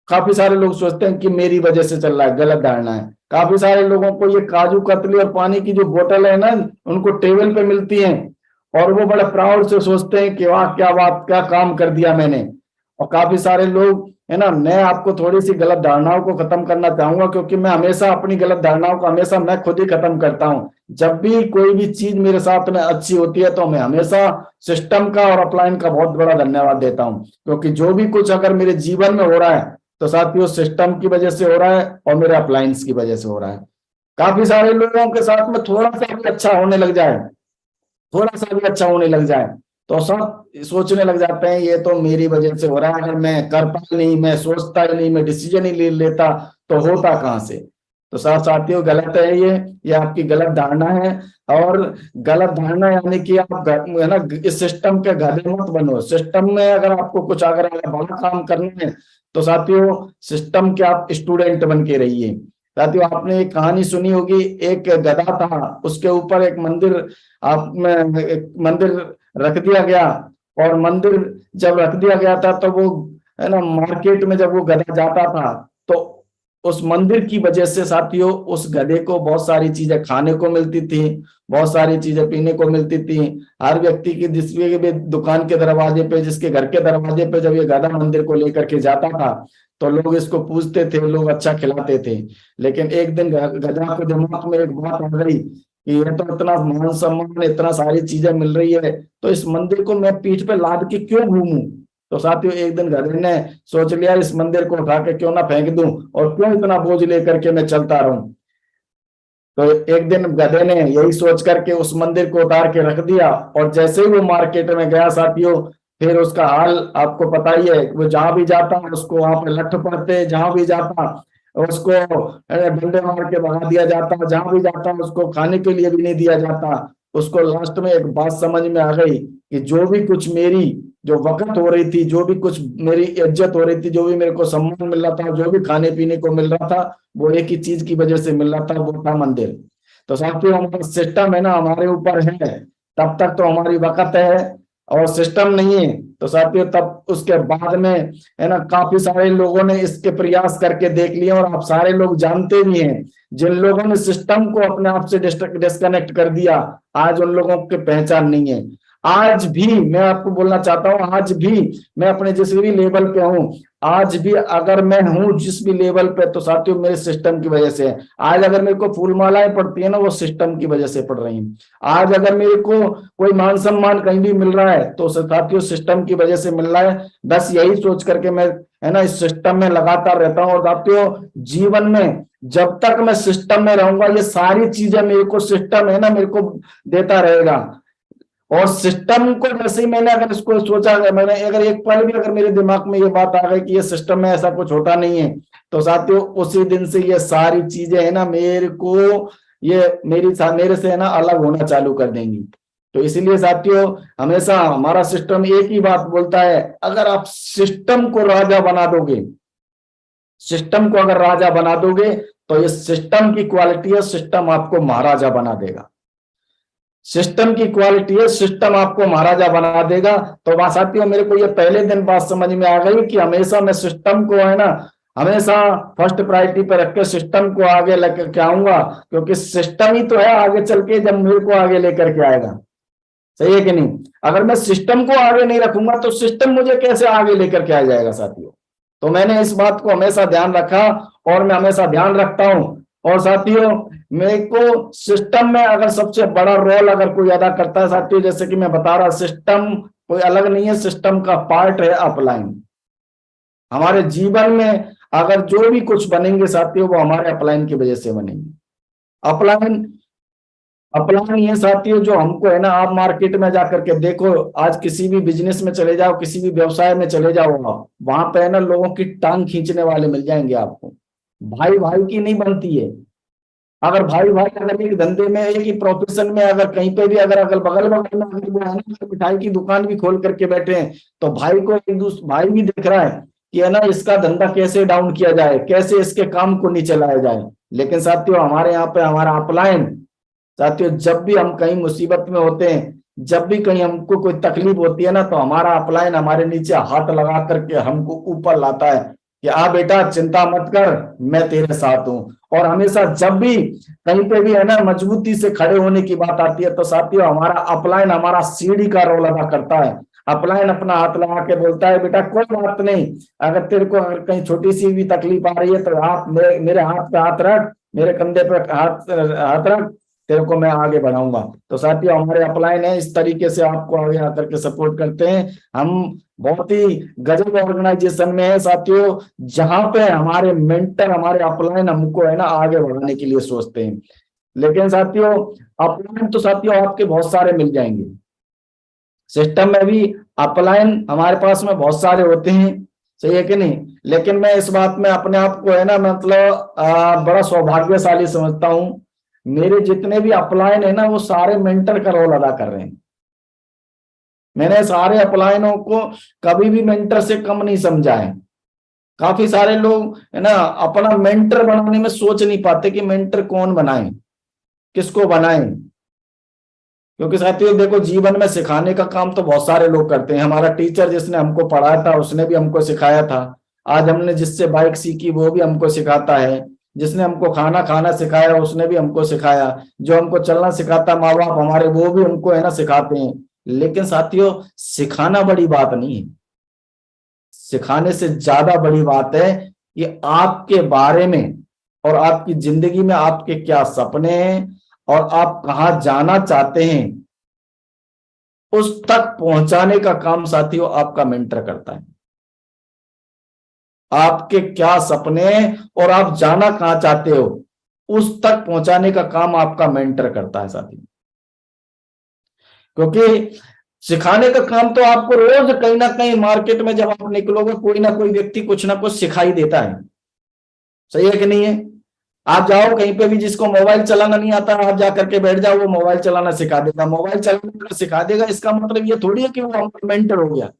काफी सारे लोग सोचते हैं कि मेरी वजह से चल रहा है, गलत धारणा है। काफी सारे लोगों को ये काजू कतली और पानी की जो बोतल है ना, उनको टेबल पे मिलती है और वो बड़े प्राउड से सोचते हैं कि वाह क्या बात, क्या काम कर दिया मैंने। और काफी सारे लोग है ना, मैं आपको थोड़ी सी गलत धारणाओं को खत्म करना चाहूंगा, क्योंकि मैं हमेशा अपनी गलत धारणाओं को हमेशा मैं खुद ही खत्म करता हूं। जब भी कोई भी चीज मेरे साथ में अच्छी होती है तो मैं हमेशा सिस्टम का और अपलाइन का बहुत बड़ा धन्यवाद देता हूं, क्योंकि जो भी कुछ अगर मेरे जीवन में हो रहा है तो साथियों सिस्टम की वजह से हो रहा है और मेरे अपलाइंस की वजह से हो रहा है। काफी सारे लोगों के साथ में थोड़ा सा भी अच्छा होने लग जाए, थोड़ा सा भी अच्छा होने लग जाए तो सब सोचने लग जाते हैं ये तो मेरी वजह से हो रहा है, अगर मैं करता ही नहीं, मैं सोचता ही नहीं, मैं डिसीजन ही ले लेता तो होता कहां से। तो साथियों गलत है ये आपकी गलत धारणा है। और गलत धारणा यानी कि आप है ना इस सिस्टम के गधे मत बनो। सिस्टम में अगर आपको कुछ अगर बड़ा काम करना है तो साथियों सिस्टम के आप स्टूडेंट बन के रहिए। साथियों आपने एक कहानी सुनी होगी, एक गधा था, उसके ऊपर एक मंदिर एक मंदिर रख दिया गया। और मंदिर जब रख दिया गया था तो वो है ना मार्केट में जब वो गधा जाता था तो उस मंदिर की वजह से साथियों उस गधे को बहुत सारी चीजें खाने को मिलती थी, बहुत सारी चीजें पीने को मिलती थी। हर व्यक्ति की जिसके भी दुकान के दरवाजे पे, जिसके घर के दरवाजे पे जब ये गधा मंदिर को लेकर के जाता था तो लोग इसको पूछते थे, लोग अच्छा खिलाते थे। लेकिन एक दिन गधा के दिमाग में एक बात आ गई कि ये तो इतना मान सम्मान, इतना सारी चीजें मिल रही है तो इस मंदिर को मैं पीठ पे लाद के क्यों घूमूं। तो साथियों एक दिन गधे ने सोच लिया इस मंदिर को उठा के क्यों ना फेंक दूं और क्यों इतना बोझ लेकर के मैं चलता रहूं। तो एक दिन गधे ने यही सोच करके उस मंदिर को उतार के रख दिया और जैसे ही वो मार्केट में गया साथियों फिर उसका हाल आपको पता ही है। वो जहां भी जाता उसको वहां पे लठ पड़ते, जहां भी जाता उसको डंडे मार के भगा दिया जाता, जहां भी जाता उसको खाने के लिए भी नहीं दिया जाता। उसको लास्ट में एक बात समझ में आ गई कि जो भी कुछ मेरी जो वक़्त हो रही थी, जो भी कुछ मेरी इज्जत हो रही थी, जो भी मेरे को सम्मान मिल रहा था, जो भी खाने पीने को मिल रहा था वो एक ही चीज की वजह से मिल रहा था, वो था मंदिर। तो साथियों हमारा सिस्टम है ना हमारे ऊपर है तब तक तो हमारी वक़्त है, और सिस्टम नहीं है तो साथियों तब उसके बाद में है ना काफी सारे लोगों ने इसके प्रयास करके देख लिए और आप सारे लोग जानते भी हैं। जिन लोगों ने सिस्टम को अपने आप से डिस्कनेक्ट कर दिया आज उन लोगों की पहचान नहीं है। आज भी मैं आपको बोलना चाहता हूं, आज भी मैं अपने जिस भी लेवल पे हूं, आज भी अगर मैं हूं जिस भी लेवल पे तो साथियों मेरे सिस्टम की वजह से है। आज अगर मेरे को फूलमालाएं पड़ती है ना वो सिस्टम की वजह से पड़ रही है। आज अगर मेरे को कोई मान सम्मान कहीं भी मिल रहा है तो साथियों सिस्टम की वजह से मिल रहा है। बस यही सोच करके मैं है ना इस सिस्टम में लगातार रहता हूँ। और साथियों जीवन में जब तक मैं सिस्टम में रहूंगा ये सारी चीजें मेरे को सिस्टम है ना मेरे को देता रहेगा। और सिस्टम को जैसे ही मैंने अगर इसको सोचा, मैंने अगर एक पल भी अगर मेरे दिमाग में ये बात आ गई कि ये सिस्टम में ऐसा कुछ होता नहीं है तो साथियों उसी दिन से ये सारी चीजें है ना मेरे को ये मेरे से है ना अलग होना चालू कर देंगी। तो इसीलिए साथियों हमेशा हमारा सिस्टम एक ही बात बोलता है, अगर आप सिस्टम को राजा बना दोगे, सिस्टम को अगर राजा बना दोगे तो ये सिस्टम की क्वालिटी है, सिस्टम आपको महाराजा बना देगा। सिस्टम की क्वालिटी है, सिस्टम आपको महाराजा बना देगा। तो साथियों मेरे को ये पहले दिन बात समझ में आ गई कि हमेशा मैं सिस्टम को है ना हमेशा फर्स्ट प्रायोरिटी पर रख के सिस्टम को आगे लेकर के आऊंगा, क्योंकि सिस्टम ही तो है आगे चल के जब मेरे को आगे लेकर के आएगा। सही है कि नहीं? अगर मैं सिस्टम को आगे नहीं रखूंगा तो सिस्टम मुझे कैसे आगे लेकर के आ जाएगा साथियों। तो मैंने इस बात को हमेशा ध्यान रखा और मैं हमेशा ध्यान रखता हूं। और साथियों मेरे को सिस्टम में अगर सबसे बड़ा रोल अगर कोई अदा करता है साथियों, जैसे कि मैं बता रहा सिस्टम कोई अलग नहीं है, सिस्टम का पार्ट है अपलाइन। हमारे जीवन में अगर जो भी कुछ बनेंगे साथियों वो हमारे अपलाइन की वजह से बनेंगे। अपलाइन ये साथियों जो हमको है ना, आप मार्केट में जाकर के देखो, आज किसी भी बिजनेस में चले जाओ, किसी भी व्यवसाय में चले जाओ, वहां पे है ना लोगों की टांग खींचने वाले मिल जाएंगे आपको। भाई भाई की नहीं बनती है। अगर भाई भाई अगर एक धंधे में एक ही प्रोफेशन में अगर कहीं पे भी अगर अगल बगल में अगर वो है ना मिठाई की दुकान भी खोल करके बैठे हैं तो भाई को एक दूसरा भाई भी देख रहा है कि है ना इसका धंधा कैसे डाउन किया जाए, कैसे इसके काम को नीचे लाया जाए। लेकिन साथियों हमारे यहाँ पे हमारा अपलाइन साथियों जब भी हम कहीं मुसीबत में होते हैं जब भी कहीं हमको कोई तकलीफ होती है ना, तो हमारा अपलाइन हमारे नीचे हाथ लगा करके हमको ऊपर लाता है कि आ बेटा चिंता मत कर, मैं तेरे साथ हूं। और हमेशा जब भी कहीं पे भी है ना मजबूती से खड़े होने की बात आती है, तो साथियों हमारा अपलाइन हमारा सीढ़ी का रोल अदा करता है। अपलाइन अपना हाथ लगा के बोलता है बेटा कोई बात नहीं, अगर तेरे को अगर कहीं छोटी सी भी तकलीफ आ रही है तो आप मेरे हाथ पे हाथ रख, मेरे कंधे पे हाथ रख, तेरे को मैं आगे बढ़ाऊंगा। तो साथियों हमारे अपलाइन है, इस तरीके से आपको आगे आकर के सपोर्ट करते हैं। हम बहुत ही गजब ऑर्गेनाइजेशन में है साथियों, जहां पे हमारे मेंटर हमारे अपलाइन हमको है ना आगे बढ़ाने के लिए सोचते हैं। लेकिन साथियों अपलाइन तो साथियों आपके बहुत सारे मिल जाएंगे, सिस्टम में भी अपलाइन हमारे पास में बहुत सारे होते हैं, सही है कि नहीं। लेकिन मैं इस बात में अपने आप को है ना मतलब बड़ा सौभाग्यशाली समझता हूं, मेरे जितने भी अपलाइन है ना वो सारे मेंटर का रोल अदा कर रहे हैं। मैंने सारे अपलाइनों को कभी भी मेंटर से कम नहीं समझा है। काफी सारे लोग है ना अपना मेंटर बनाने में सोच नहीं पाते कि मेंटर कौन बनाए, किसको बनाए। क्योंकि साथियों देखो जीवन में सिखाने का काम तो बहुत सारे लोग करते हैं। हमारा टीचर जिसने हमको पढ़ाया था उसने भी हमको सिखाया था, आज हमने जिससे बाइक सीखी वो भी हमको सिखाता है, जिसने हमको खाना खाना सिखाया उसने भी हमको सिखाया, जो हमको चलना सिखाता माँ बाप हमारे वो भी हमको है ना सिखाते हैं। लेकिन साथियों सिखाना बड़ी बात नहीं है, सिखाने से ज्यादा बड़ी बात है कि आपके बारे में और आपकी जिंदगी में आपके क्या सपने हैं और आप कहां जाना चाहते हैं उस तक पहुंचाने का काम साथियों आपका मेंटर करता है। आपके क्या सपने और आप जाना कहां चाहते हो उस तक पहुंचाने का काम आपका मेंटर करता है साथियों। क्योंकि सिखाने का काम तो आपको रोज कहीं ना कहीं मार्केट में जब आप निकलोगे कोई ना कोई व्यक्ति कुछ ना कुछ सिखाई देता है, सही है कि नहीं है। आप जाओ कहीं पे भी जिसको मोबाइल चलाना नहीं आता आप जाकर के बैठ जाओ, वो मोबाइल चलाना सिखा देगा। मोबाइल चलाना सिखा देगा इसका मतलब ये थोड़ी है कि वो हमारा मेंटर हो गया।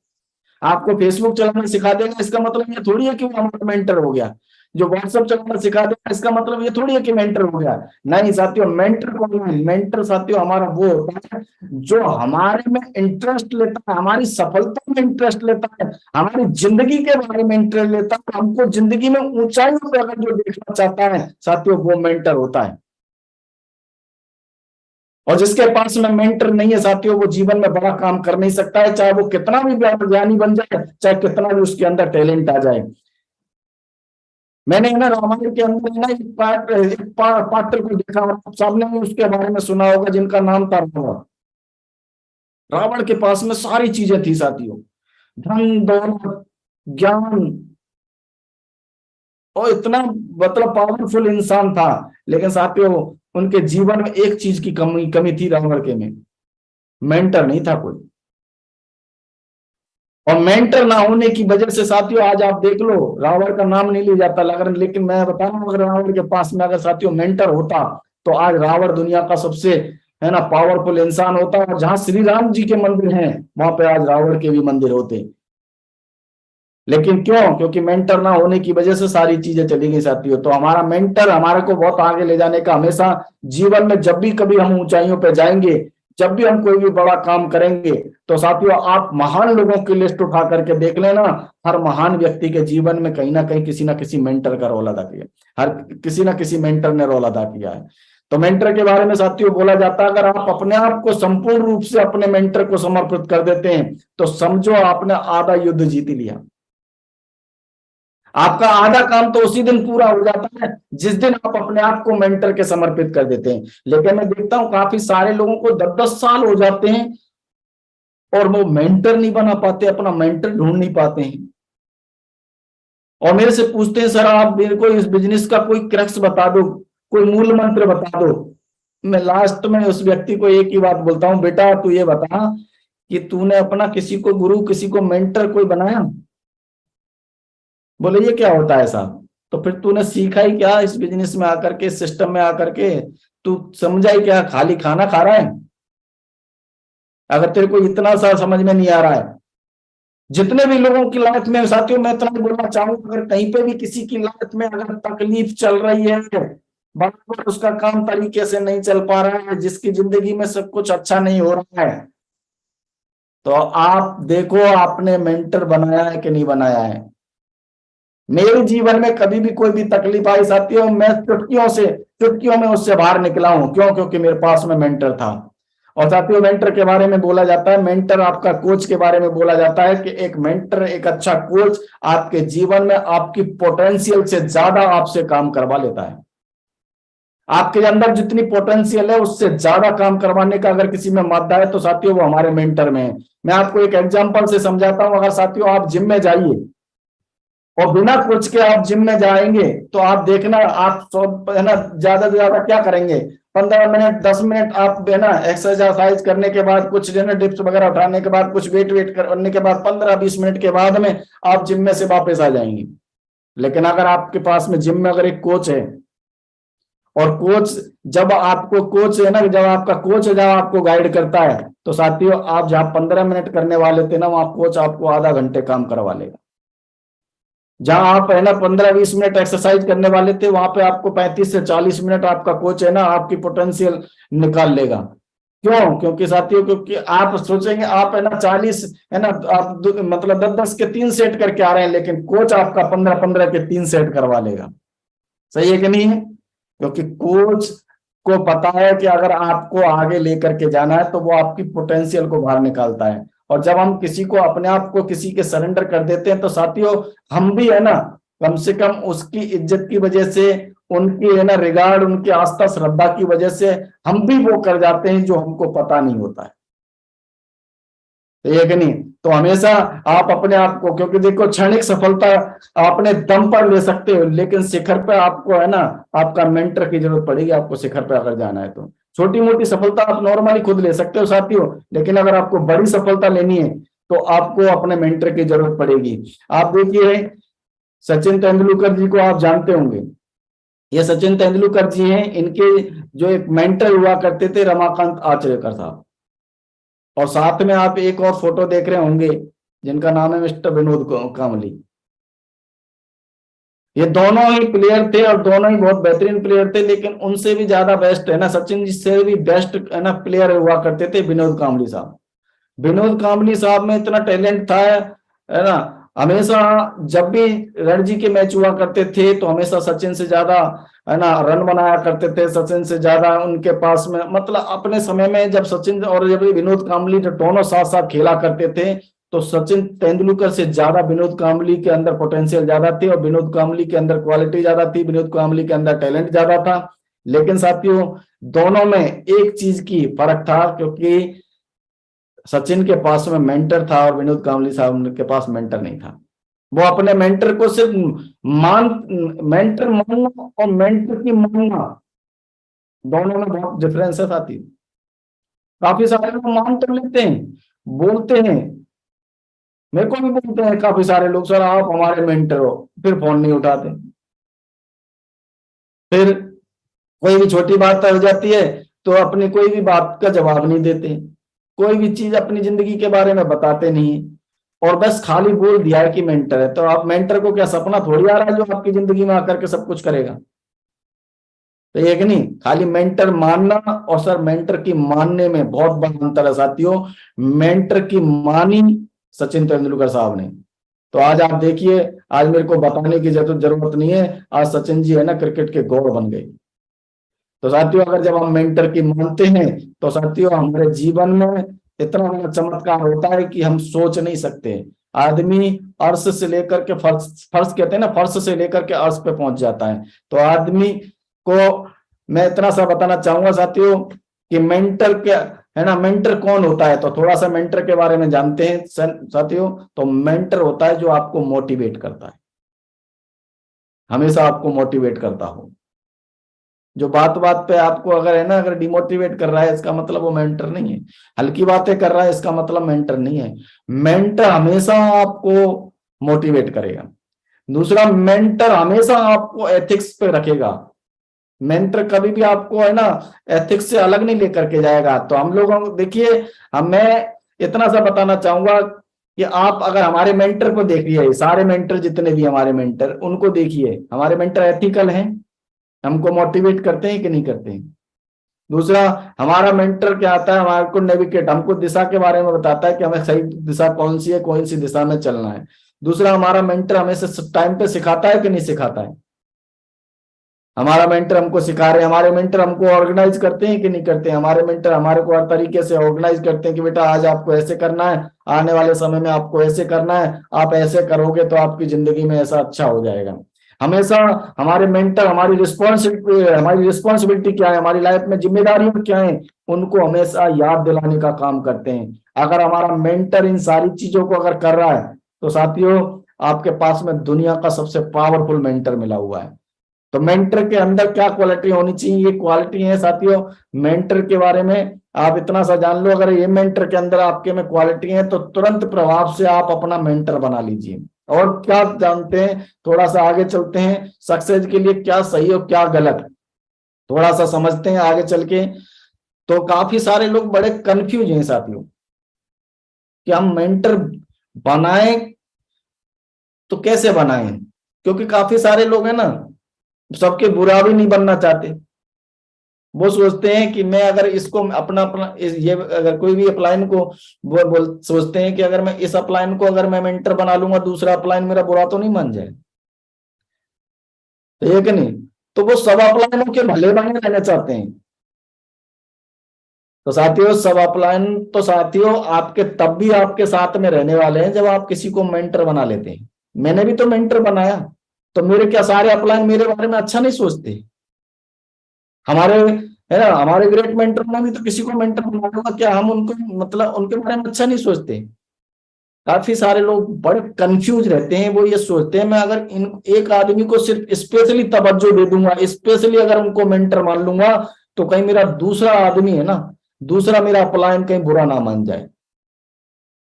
आपको फेसबुक चलाना सिखा देगा इसका मतलब ये थोड़ी है कि वो हमारा मेंटर हो गया। जो व्हाट्सएप चलाना सिखा देगा इसका मतलब ये थोड़ी है कि मेंटर हो गया। नहीं साथियों, मेंटर कौन है? मेंटर साथियों हमारा वो होता है जो हमारे में इंटरेस्ट लेता है, हमारी सफलता में इंटरेस्ट लेता है, हमारी जिंदगी के बारे में इंटरेस्ट लेता है, हमको जिंदगी में ऊंचाइयों पर अगर जो देखना चाहता है साथियों वो मेंटर होता है। और जिसके पास में मेंटर नहीं है साथियों वो जीवन में बड़ा काम कर नहीं सकता है, चाहे वो कितना भी ज्ञानी बन जाए, चाहे कितना भी उसके अंदर टैलेंट आ जाए। मैंने ना रामायण के अंदर ना एक पात्र को देखा और आप सबने उसके बारे में सुना होगा जिनका नाम था रावण। रावण के पास में सारी चीजें थी साथियों, धन दौलत ज्ञान, और इतना मतलब पावरफुल इंसान था। लेकिन साथियों उनके जीवन में एक चीज की कमी थी रावण के में, मेंटर नहीं था कोई। और मेंटर ना होने की वजह से साथियों आज आप देख लो रावण का नाम नहीं लिया जाता लेकिन मैं बता रहा हूं अगर रावण के पास में अगर साथियों मेंटर होता तो आज रावण दुनिया का सबसे है ना पावरफुल इंसान होता। और जहां श्री राम जी के मंदिर हैं वहां पे आज रावण के भी मंदिर होते। लेकिन क्यों? क्योंकि मेंटर ना होने की वजह से सारी चीजें चली गई साथियों। तो हमारा मेंटर हमारे को बहुत आगे ले जाने का, हमेशा जीवन में जब भी कभी हम ऊंचाइयों पे जाएंगे, जब भी हम कोई भी बड़ा काम करेंगे, तो साथियों आप महान लोगों की लिस्ट उठा करके देख लेना, हर महान व्यक्ति के जीवन में कहीं ना कहीं किसी ना किसी मेंटर का रोल अदा किया, हर किसी ना किसी मेंटर ने रोल अदा किया है। तो मेंटर के बारे में साथियों बोला जाता है अगर आप अपने आप को संपूर्ण रूप से अपने मेंटर को समर्पित कर देते हैं तो समझो आपने आधा युद्ध जीत लिया। आपका आधा काम तो उसी दिन पूरा हो जाता है जिस दिन आप अपने आप को मेंटर के समर्पित कर देते हैं। लेकिन मैं देखता हूं काफी सारे लोगों को 10-10 साल हो जाते हैं और वो मेंटर नहीं बना पाते, अपना मेंटर ढूंढ नहीं पाते हैं। और मेरे से पूछते हैं सर आप मेरे को इस बिजनेस का कोई क्रक्स बता दो, कोई मूल मंत्र बता दो। मैं लास्ट में उस व्यक्ति को एक ही बात बोलता हूं, बेटा तू ये बता कि तूने अपना किसी को गुरु किसी को मेंटर कोई बनाया? बोले ये क्या होता है साहब? तो फिर तूने सीखा ही क्या इस बिजनेस में आकर के, सिस्टम में आकर के? तू समझा ही क्या, खाली खाना खा रहा है? अगर तेरे को इतना सा समझ में नहीं आ रहा है, जितने भी लोगों की लाइफ में साथियों मैं इतना बोलना चाहूंगा अगर कहीं पे भी किसी की लाइफ में अगर तकलीफ चल रही है, बराबर उसका काम तरीके से नहीं चल पा रहा है, जिसकी जिंदगी में सब कुछ अच्छा नहीं हो रहा है, तो आप देखो आपने मेंटर बनाया है कि नहीं बनाया है। मेरे जीवन में कभी भी कोई भी तकलीफ आई साथियों, मैं चुटकियों में उससे बाहर निकला हूं। क्यों? क्योंकि मेरे पास में मेंटर था। और साथियों, मेंटर के बारे में बोला जाता है, मेंटर आपका कोच के बारे में बोला जाता है कि एक मेंटर, एक अच्छा कोच आपके जीवन में आपकी पोटेंशियल से ज्यादा आपसे काम करवा लेता है। आपके अंदर जितनी पोटेंशियल है उससे ज्यादा काम करवाने का अगर किसी में मादा है तो साथियों वो हमारे मेंटर में है। मैं आपको एक एग्जांपल से समझाता हूं। अगर साथियों आप जिम में जाइए और बिना कोच के आप जिम में जाएंगे तो आप देखना, आप है ना, ज्यादा से ज्यादा क्या करेंगे, 15 मिनट 10 मिनट आप है ना एक्सरसाइज करने के बाद, कुछ है ना डिप्स वगैरह उठाने के बाद, कुछ वेट करने के बाद 15-20 मिनट के बाद में आप जिम में से वापस आ जाएंगे। लेकिन अगर आपके पास में जिम में अगर एक कोच है, और कोच है ना, जब आपका कोच है, जब आपको गाइड करता है, तो साथियों आप जहां 15 मिनट करने वाले थे ना, वहां कोच आपको आधा घंटे काम करवा लेगा। जहां आप है ना 15-20 मिनट एक्सरसाइज करने वाले थे, वहां पे आपको 35 से 40 मिनट आपका कोच है ना आपकी पोटेंशियल निकाल लेगा। क्यों? क्योंकि साथियों, क्योंकि आप सोचेंगे आप है ना 40 है ना, आप मतलब 10-10 के 3 सेट करके आ रहे हैं, लेकिन कोच आपका 15-15 के 3 सेट करवा लेगा। सही है कि नहीं है? क्योंकि कोच को पता है कि अगर आपको आगे लेकर के जाना है तो वो आपकी पोटेंशियल को बाहर निकालता है। और जब हम किसी को, अपने आप को किसी के सरेंडर कर देते हैं, तो साथियों हम भी है ना कम से कम उसकी इज्जत की वजह से, उनकी है ना रिगार्ड, उनकी आस्था श्रद्धा की वजह से हम भी वो कर जाते हैं जो हमको पता नहीं होता है। एक नहीं तो हमेशा आप अपने आप को, क्योंकि देखो क्षणिक सफलता अपने दम पर ले सकते हो, लेकिन शिखर पे आपको है ना आपका मेंटर की जरूरत पड़ेगी। आपको शिखर पे अगर जाना है तो छोटी मोटी सफलता आप नॉर्मली खुद ले सकते हो साथियों, लेकिन अगर आपको बड़ी सफलता लेनी है तो आपको अपने मेंटर की जरूरत पड़ेगी। आप देखिए सचिन तेंदुलकर जी को आप जानते होंगे। ये सचिन तेंदुलकर जी हैं, इनके जो एक मेंटर हुआ करते थे रमाकांत आचरेकर साहब। और साथ में आप एक और फोटो देख रहे होंगे जिनका नाम है मिस्टर विनोद कांबली। ये दोनों ही प्लेयर थे और दोनों ही बहुत बेहतरीन प्लेयर थे, लेकिन उनसे भी ज्यादा बेस्ट है ना, सचिन जी से भी बेस्ट है ना प्लेयर हुआ करते थे विनोद कांबली साहब। विनोद कांबली साहब में इतना टैलेंट था है ना, हमेशा जब भी रणजी के मैच हुआ करते थे तो हमेशा सचिन से ज्यादा है ना रन बनाया करते थे, सचिन से ज्यादा उनके पास में, मतलब अपने समय में जब सचिन और जब विनोद कांबली जब दोनों साथ साथ खेला करते थे तो सचिन तेंदुलकर से ज्यादा विनोद कांबली के अंदर पोटेंशियल ज्यादा थी और विनोद कांबली के अंदर क्वालिटी ज्यादा थी, विनोद कांबली के अंदर टैलेंट ज्यादा था। लेकिन साथियों दोनों में एक चीज की फर्क था, क्योंकि सचिन के पास में मेंटर था और विनोद कांबली साहब के पास मेंटर नहीं था। वो अपने मेंटर को सिर्फ मेंटर मानना और मेंटर की मानना, दोनों में बहुत डिफरेंस है साथी। काफी सारे लोग मान तो लेते हैं, बोलते हैं, मेरे को भी बोलते हैं काफी सारे लोग, सर आप हमारे मेंटर हो, फिर फोन नहीं उठाते। फिर कोई भी छोटी बात हो जाती है तो अपनी कोई भी बात का जवाब नहीं देते, कोई भी चीज अपनी जिंदगी के बारे में बताते नहीं, और बस खाली बोल दिया है कि मेंटर है। तो आप मेंटर को क्या सपना थोड़ी आ रहा है जो आपकी जिंदगी में आकर के सब कुछ करेगा? तो एक नहीं, खाली मेंटर मानना और सर मेंटर की मानने में बहुत बड़ा अंतर है साथियों। मेंटर की मानी सचिन तेंदुलकर साहब ने, तो आज आप देखिए, आज मेरे को बताने की जरूरत नहीं है, आज सचिन जी है ना क्रिकेट के गॉड बन गए। तो साथियों अगर जब हम मेंटर की मानते हैं तो साथियों हमारे जीवन में इतना बड़ा चमत्कार होता है कि हम सोच नहीं सकते। आदमी अर्श से लेकर के फर्श, फर्श कहते हैं ना, फर्श से लेकर के अर्श पे पहुंच जाता है। तो आदमी को मैं इतना सा बताना चाहूंगा साथियों कि मेंटर क्या है ना, मेंटर कौन होता है, तो थोड़ा सा मेंटर के बारे में जानते हैं साथियों। तो मेंटर होता है जो आपको मोटिवेट करता है, हमेशा आपको मोटिवेट करता हो। जो बात बात पे आपको अगर है ना अगर डिमोटिवेट कर रहा है इसका मतलब वो मेंटर नहीं है। हल्की बातें कर रहा है इसका मतलब मेंटर नहीं है। मेंटर हमेशा आपको मोटिवेट करेगा। दूसरा, मेंटर हमेशा आपको एथिक्स पे रखेगा। मेंटर कभी भी आपको है ना एथिक्स से अलग नहीं लेकर के जाएगा। तो हम लोगों को देखिए, मैं इतना सा बताना चाहूंगा कि आप अगर हमारे मेंटर को देखिए, सारे मेंटर जितने भी हमारे मेंटर, उनको देखिए, हमारे मेंटर एथिकल हैं, हमको मोटिवेट करते हैं कि नहीं करते हैं? दूसरा, हमारा मेंटर क्या आता है, हमारे को नेविगेट, हमको दिशा के बारे में बताता है कि हमें सही दिशा कौन सी है, कौन सी दिशा में चलना है। दूसरा, हमारा मेंटर हमें टाइम पे सिखाता है कि नहीं सिखाता है। हमारा मेंटर हमको सिखा रहे हैं, हमारे मेंटर हमको ऑर्गेनाइज करते हैं कि नहीं करते हैं। हमारे मेंटर हमारे को हर तरीके से ऑर्गेनाइज करते हैं कि बेटा आज आपको ऐसे करना है, आने वाले समय में आपको ऐसे करना है, आप ऐसे करोगे तो आपकी जिंदगी में ऐसा अच्छा हो जाएगा। हमेशा हमारे मेंटर हमारी रिस्पॉन्सिबिलिटी क्या है, हमारी लाइफ में जिम्मेदारियां क्या है, उनको हमेशा याद दिलाने का काम करते हैं। अगर हमारा मेंटर इन सारी चीजों को अगर कर रहा है तो साथियों, आपके पास में दुनिया का सबसे पावरफुल मेंटर मिला हुआ है। तो मेंटर के अंदर क्या क्वालिटी होनी चाहिए, ये क्वालिटी है साथियों। मेंटर के बारे में आप इतना सा जान लो, अगर ये मेंटर के अंदर आपके में क्वालिटी है तो तुरंत प्रभाव से आप अपना मेंटर बना लीजिए। और क्या जानते हैं, थोड़ा सा आगे चलते हैं, सक्सेस के लिए क्या सही और क्या गलत थोड़ा सा समझते हैं आगे चल के। तो काफी सारे लोग बड़े कंफ्यूज हैं साथियों कि हम मेंटर बनाएं तो कैसे बनाएं, क्योंकि काफी सारे लोग हैं ना, सबके बुरा भी नहीं बनना चाहते। वो सोचते हैं कि मैं अगर इसको अपना अपना ये अगर कोई भी अपलाइन को वो सोचते हैं कि अगर मैं इस अपलाइन को अगर मैं मेंटर बना लूंगा, दूसरा अपलाइन मेरा बुरा तो नहीं मान जाए, तो ये कि नहीं। तो वो सब अपलाइनों के भले बने रहना चाहते हैं। तो साथियों, सब अपलाइन तो साथियों आपके तब भी आपके साथ में रहने वाले हैं जब आप किसी को मेंटर बना लेते हैं। मैंने भी तो मेंटर बनाया, तो मेरे क्या सारे अपलाइन मेरे बारे में अच्छा नहीं सोचते? हमारे है ना, हमारे ग्रेट मेंटर ने भी तो किसी को मेंटर बना होगा, क्या हम उनको मतलब उनके बारे में अच्छा नहीं सोचते? काफी सारे लोग बड़े कंफ्यूज रहते हैं। वो ये सोचते हैं मैं अगर इन एक आदमी को सिर्फ स्पेशली तवज्जो दे दूंगा, स्पेशली अगर उनको मेंटर मान लूंगा, तो कहीं मेरा दूसरा आदमी है ना, दूसरा मेरा अपलाइन कहीं बुरा ना मान जाए।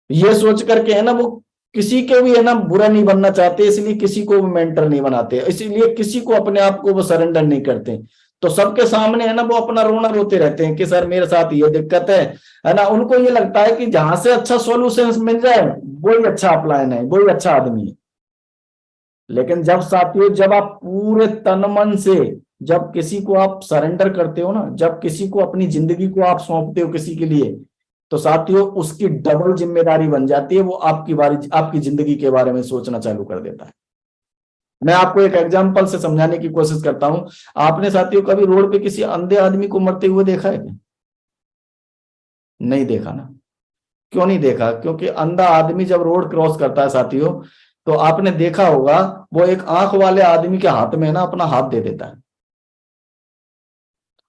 ये सोच करके है ना, वो किसी के भी है ना बुरा नहीं बनना चाहते, इसलिए किसी को भी मेंटर नहीं बनाते, इसीलिए किसी को अपने आप को वो सरेंडर नहीं करते। तो सबके सामने है ना वो अपना रोना रोते रहते हैं कि सर मेरे साथ ये दिक्कत है ना। उनको ये लगता है कि जहां से अच्छा सॉल्यूशन मिल जाए वही अच्छा अपलाइन है, वही अच्छा आदमी है। लेकिन जब साथियों, जब आप पूरे तन मन से जब किसी को आप सरेंडर करते हो ना, जब किसी को अपनी जिंदगी को आप सौंपते हो किसी के लिए, तो साथियों उसकी डबल जिम्मेदारी बन जाती है। वो आपकी जिंदगी के बारे में सोचना चालू कर देता है। मैं आपको एक एग्जांपल से समझाने की कोशिश करता हूं। आपने साथियों कभी रोड पे किसी अंधे आदमी को मरते हुए देखा है क्या? नहीं देखा ना। क्यों नहीं देखा? क्योंकि अंधा आदमी जब रोड क्रॉस करता है साथियों, तो आपने देखा होगा वो एक आंख वाले आदमी के हाथ में ना अपना हाथ दे देता है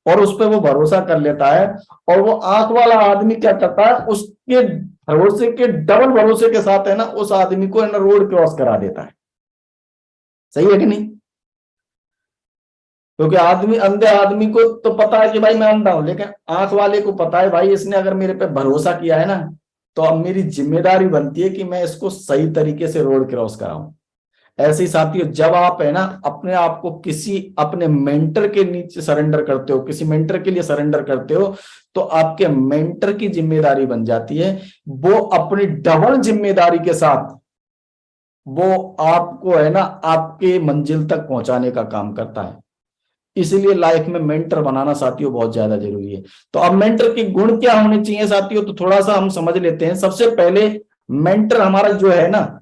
और उस पर वो भरोसा कर लेता है। और वो आंख वाला आदमी क्या करता है, उसके भरोसे के डबल भरोसे के साथ है ना उस आदमी को है ना रोड क्रॉस करा देता है। सही है कि नहीं? क्योंकि अंधे आदमी को तो पता है कि भाई मैं अंधा हूं, लेकिन आंख वाले को पता है भाई इसने अगर मेरे पे भरोसा किया है ना, तो अब मेरी जिम्मेदारी बनती है कि मैं इसको सही तरीके से रोड क्रॉस कराऊं। ऐसे ही साथियों, जब आप है ना अपने आप को किसी अपने मेंटर के नीचे सरेंडर करते हो, किसी मेंटर के लिए सरेंडर करते हो, तो आपके मेंटर की जिम्मेदारी बन जाती है। वो अपनी डबल जिम्मेदारी के साथ वो आपको है ना आपके मंजिल तक पहुंचाने का काम करता है। इसीलिए लाइफ में मेंटर बनाना साथियों बहुत ज्यादा जरूरी है। तो अब मेंटर के गुण क्या होने चाहिए साथियों, तो थोड़ा सा हम समझ लेते हैं। सबसे पहले मेंटर हमारा जो है ना,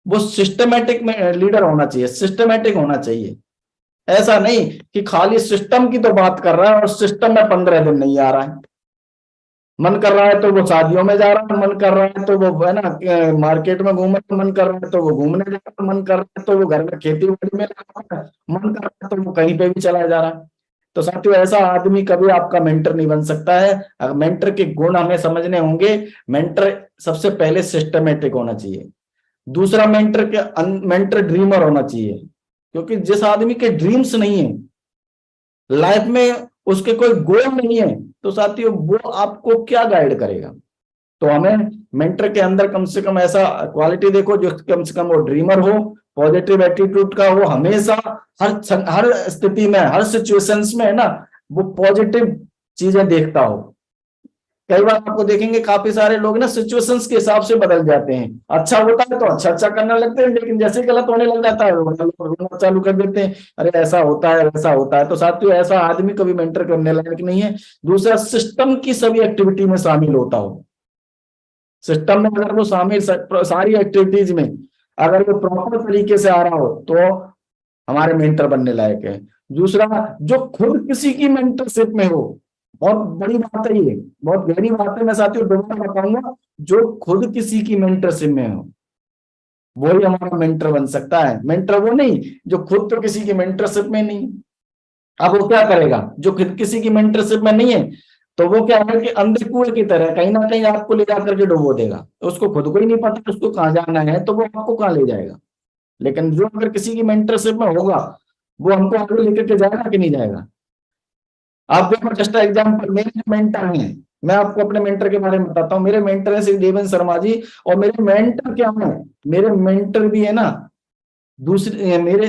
वो सिस्टमेटिक लीडर होना चाहिए, सिस्टमेटिक होना चाहिए। ऐसा नहीं कि खाली सिस्टम की तो बात कर रहा है और सिस्टम में 15 दिन नहीं आ रहा है। मन कर रहा है तो वो शादियों में जा रहा है, मन कर रहा है तो वो है ना मार्केट में घूम रहा है, मन कर रहा है तो वो घूमने जा रहा है, मन कर रहा है तो वो घर में खेती बाड़ी में लगा रहा है, मन कर रहा है तो वो कहीं पे भी चला जा रहा है। तो साथियों, ऐसा आदमी कभी आपका मेंटर नहीं बन सकता है। अगर मेंटर के गुण हमें समझने होंगे, मेंटर सबसे पहले सिस्टमेटिक होना चाहिए। दूसरा, मेंटर ड्रीमर होना चाहिए, क्योंकि जिस आदमी के ड्रीम्स नहीं है, लाइफ में उसके कोई गोल नहीं है, तो साथियों वो आपको क्या गाइड करेगा। तो हमें मेंटर के अंदर कम से कम ऐसा क्वालिटी देखो जो कम से कम वो ड्रीमर हो, पॉजिटिव एटीट्यूड का हो, हमेशा हर स्थिति में, हर सिचुएशंस में है ना वो पॉजिटिव चीजें देखता हो। कई बार आपको देखेंगे काफी सारे लोग ना सिचुएशंस के हिसाब से बदल जाते हैं। अच्छा होता है तो अच्छा अच्छा करने लगते हैं, लेकिन जैसे ही गलत होने लग जाता है रोना चालू कर देते हैं, अरे ऐसा होता है वैसा होता है। तो साथियों ऐसा आदमी कभी मेंटर करने लायक नहीं है। दूसरा, सिस्टम की सभी एक्टिविटी में शामिल होता हो। सिस्टम में अगर वो शामिल सारी एक्टिविटीज में अगर वो प्रॉपर तरीके से आ रहा हो तो हमारे मेंटर बनने लायक है। दूसरा, जो खुद किसी की मेंटरशिप में हो, बहुत बड़ी बात है, ये बहुत गहरी बात है, मैं साथियों दोबारा बताऊंगा, जो खुद किसी की मेंटरशिप में हो वही हमारा मेंटर बन सकता है। मेंटर वो नहीं जो खुद तो किसी की मेंटरशिप में नहीं। अब वो क्या करेगा जो खुद किसी की मेंटरशिप में नहीं है, तो वो क्या है कि अंधे कुएं की तरह कहीं ना कहीं आपको ले जाकर के डुबो देगा। उसको खुद को ही नहीं पता उसको कहाँ जाना है, तो वो आपको कहाँ ले जाएगा। लेकिन जो अगर किसी की मेंटरशिप में होगा वो हमको आगे लेकर के जाएगा कि नहीं जाएगा। आप देखो, जस्ट एग्जाम्पल, मेरे जो मेंटर हैं, मैं आपको अपने मेंटर के बारे में बताता हूँ। मेरे मेंटर है श्री देवेंद्र शर्मा जी, और मेरे मेंटर क्या है, मेरे मेंटर भी है ना दूसरे मेरे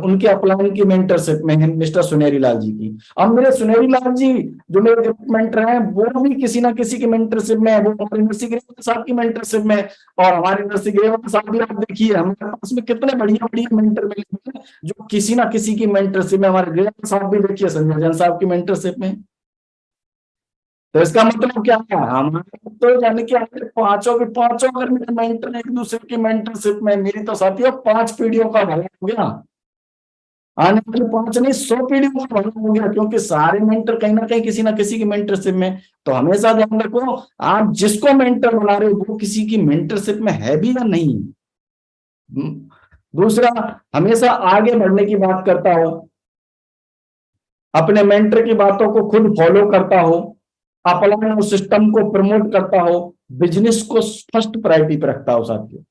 उनके अपलाइन की मेंटरशिप में है मिस्टर सुनेरी लाल जी की। अब मेरे सुनेरी लाल जी जो मेरे मेंटर हैं वो भी किसी ना किसी की मेंटरशिप में है। वो हमारे नरसी ग्रेवाल साहब की मेंटरशिप में, और हमारे नरसी ग्रेवाल साहब भी आप देखिए हमारे पास में कितने बढ़िया बढ़िया मेंटर मिले हैं जो किसी ना किसी की मेंटरशिप में। हमारे ग्रेवाल साहब भी देखिए संजय जैन साहब की मेंटरशिप में। तो इसका मतलब क्या है, हमारे तो यानी कि हमारे पांचों के पांचों अगर मेरे मेंटर एक दूसरे की मेंटरशिप में, मेरी तो साथियों 5 पीढ़ियों का भला हो गया। आने वाली 5 नहीं 100 पीढ़ियों का भला हो गया, क्योंकि सारे मेंटर कहीं ना कहीं किसी ना किसी की मेंटरशिप में। तो हमेशा ध्यान रखो, आप जिसको मेंटर बना रहे हो वो किसी की मेंटरशिप में है भी या नहीं। दूसरा, हमेशा आगे बढ़ने की बात करता हो, अपने मेंटर की बातों को खुद फॉलो करता हो, अपलाइन सिस्टम को प्रमोट करता हो, बिजनेस को फर्स्ट प्रायोरिटी पे रखता हो। साथियों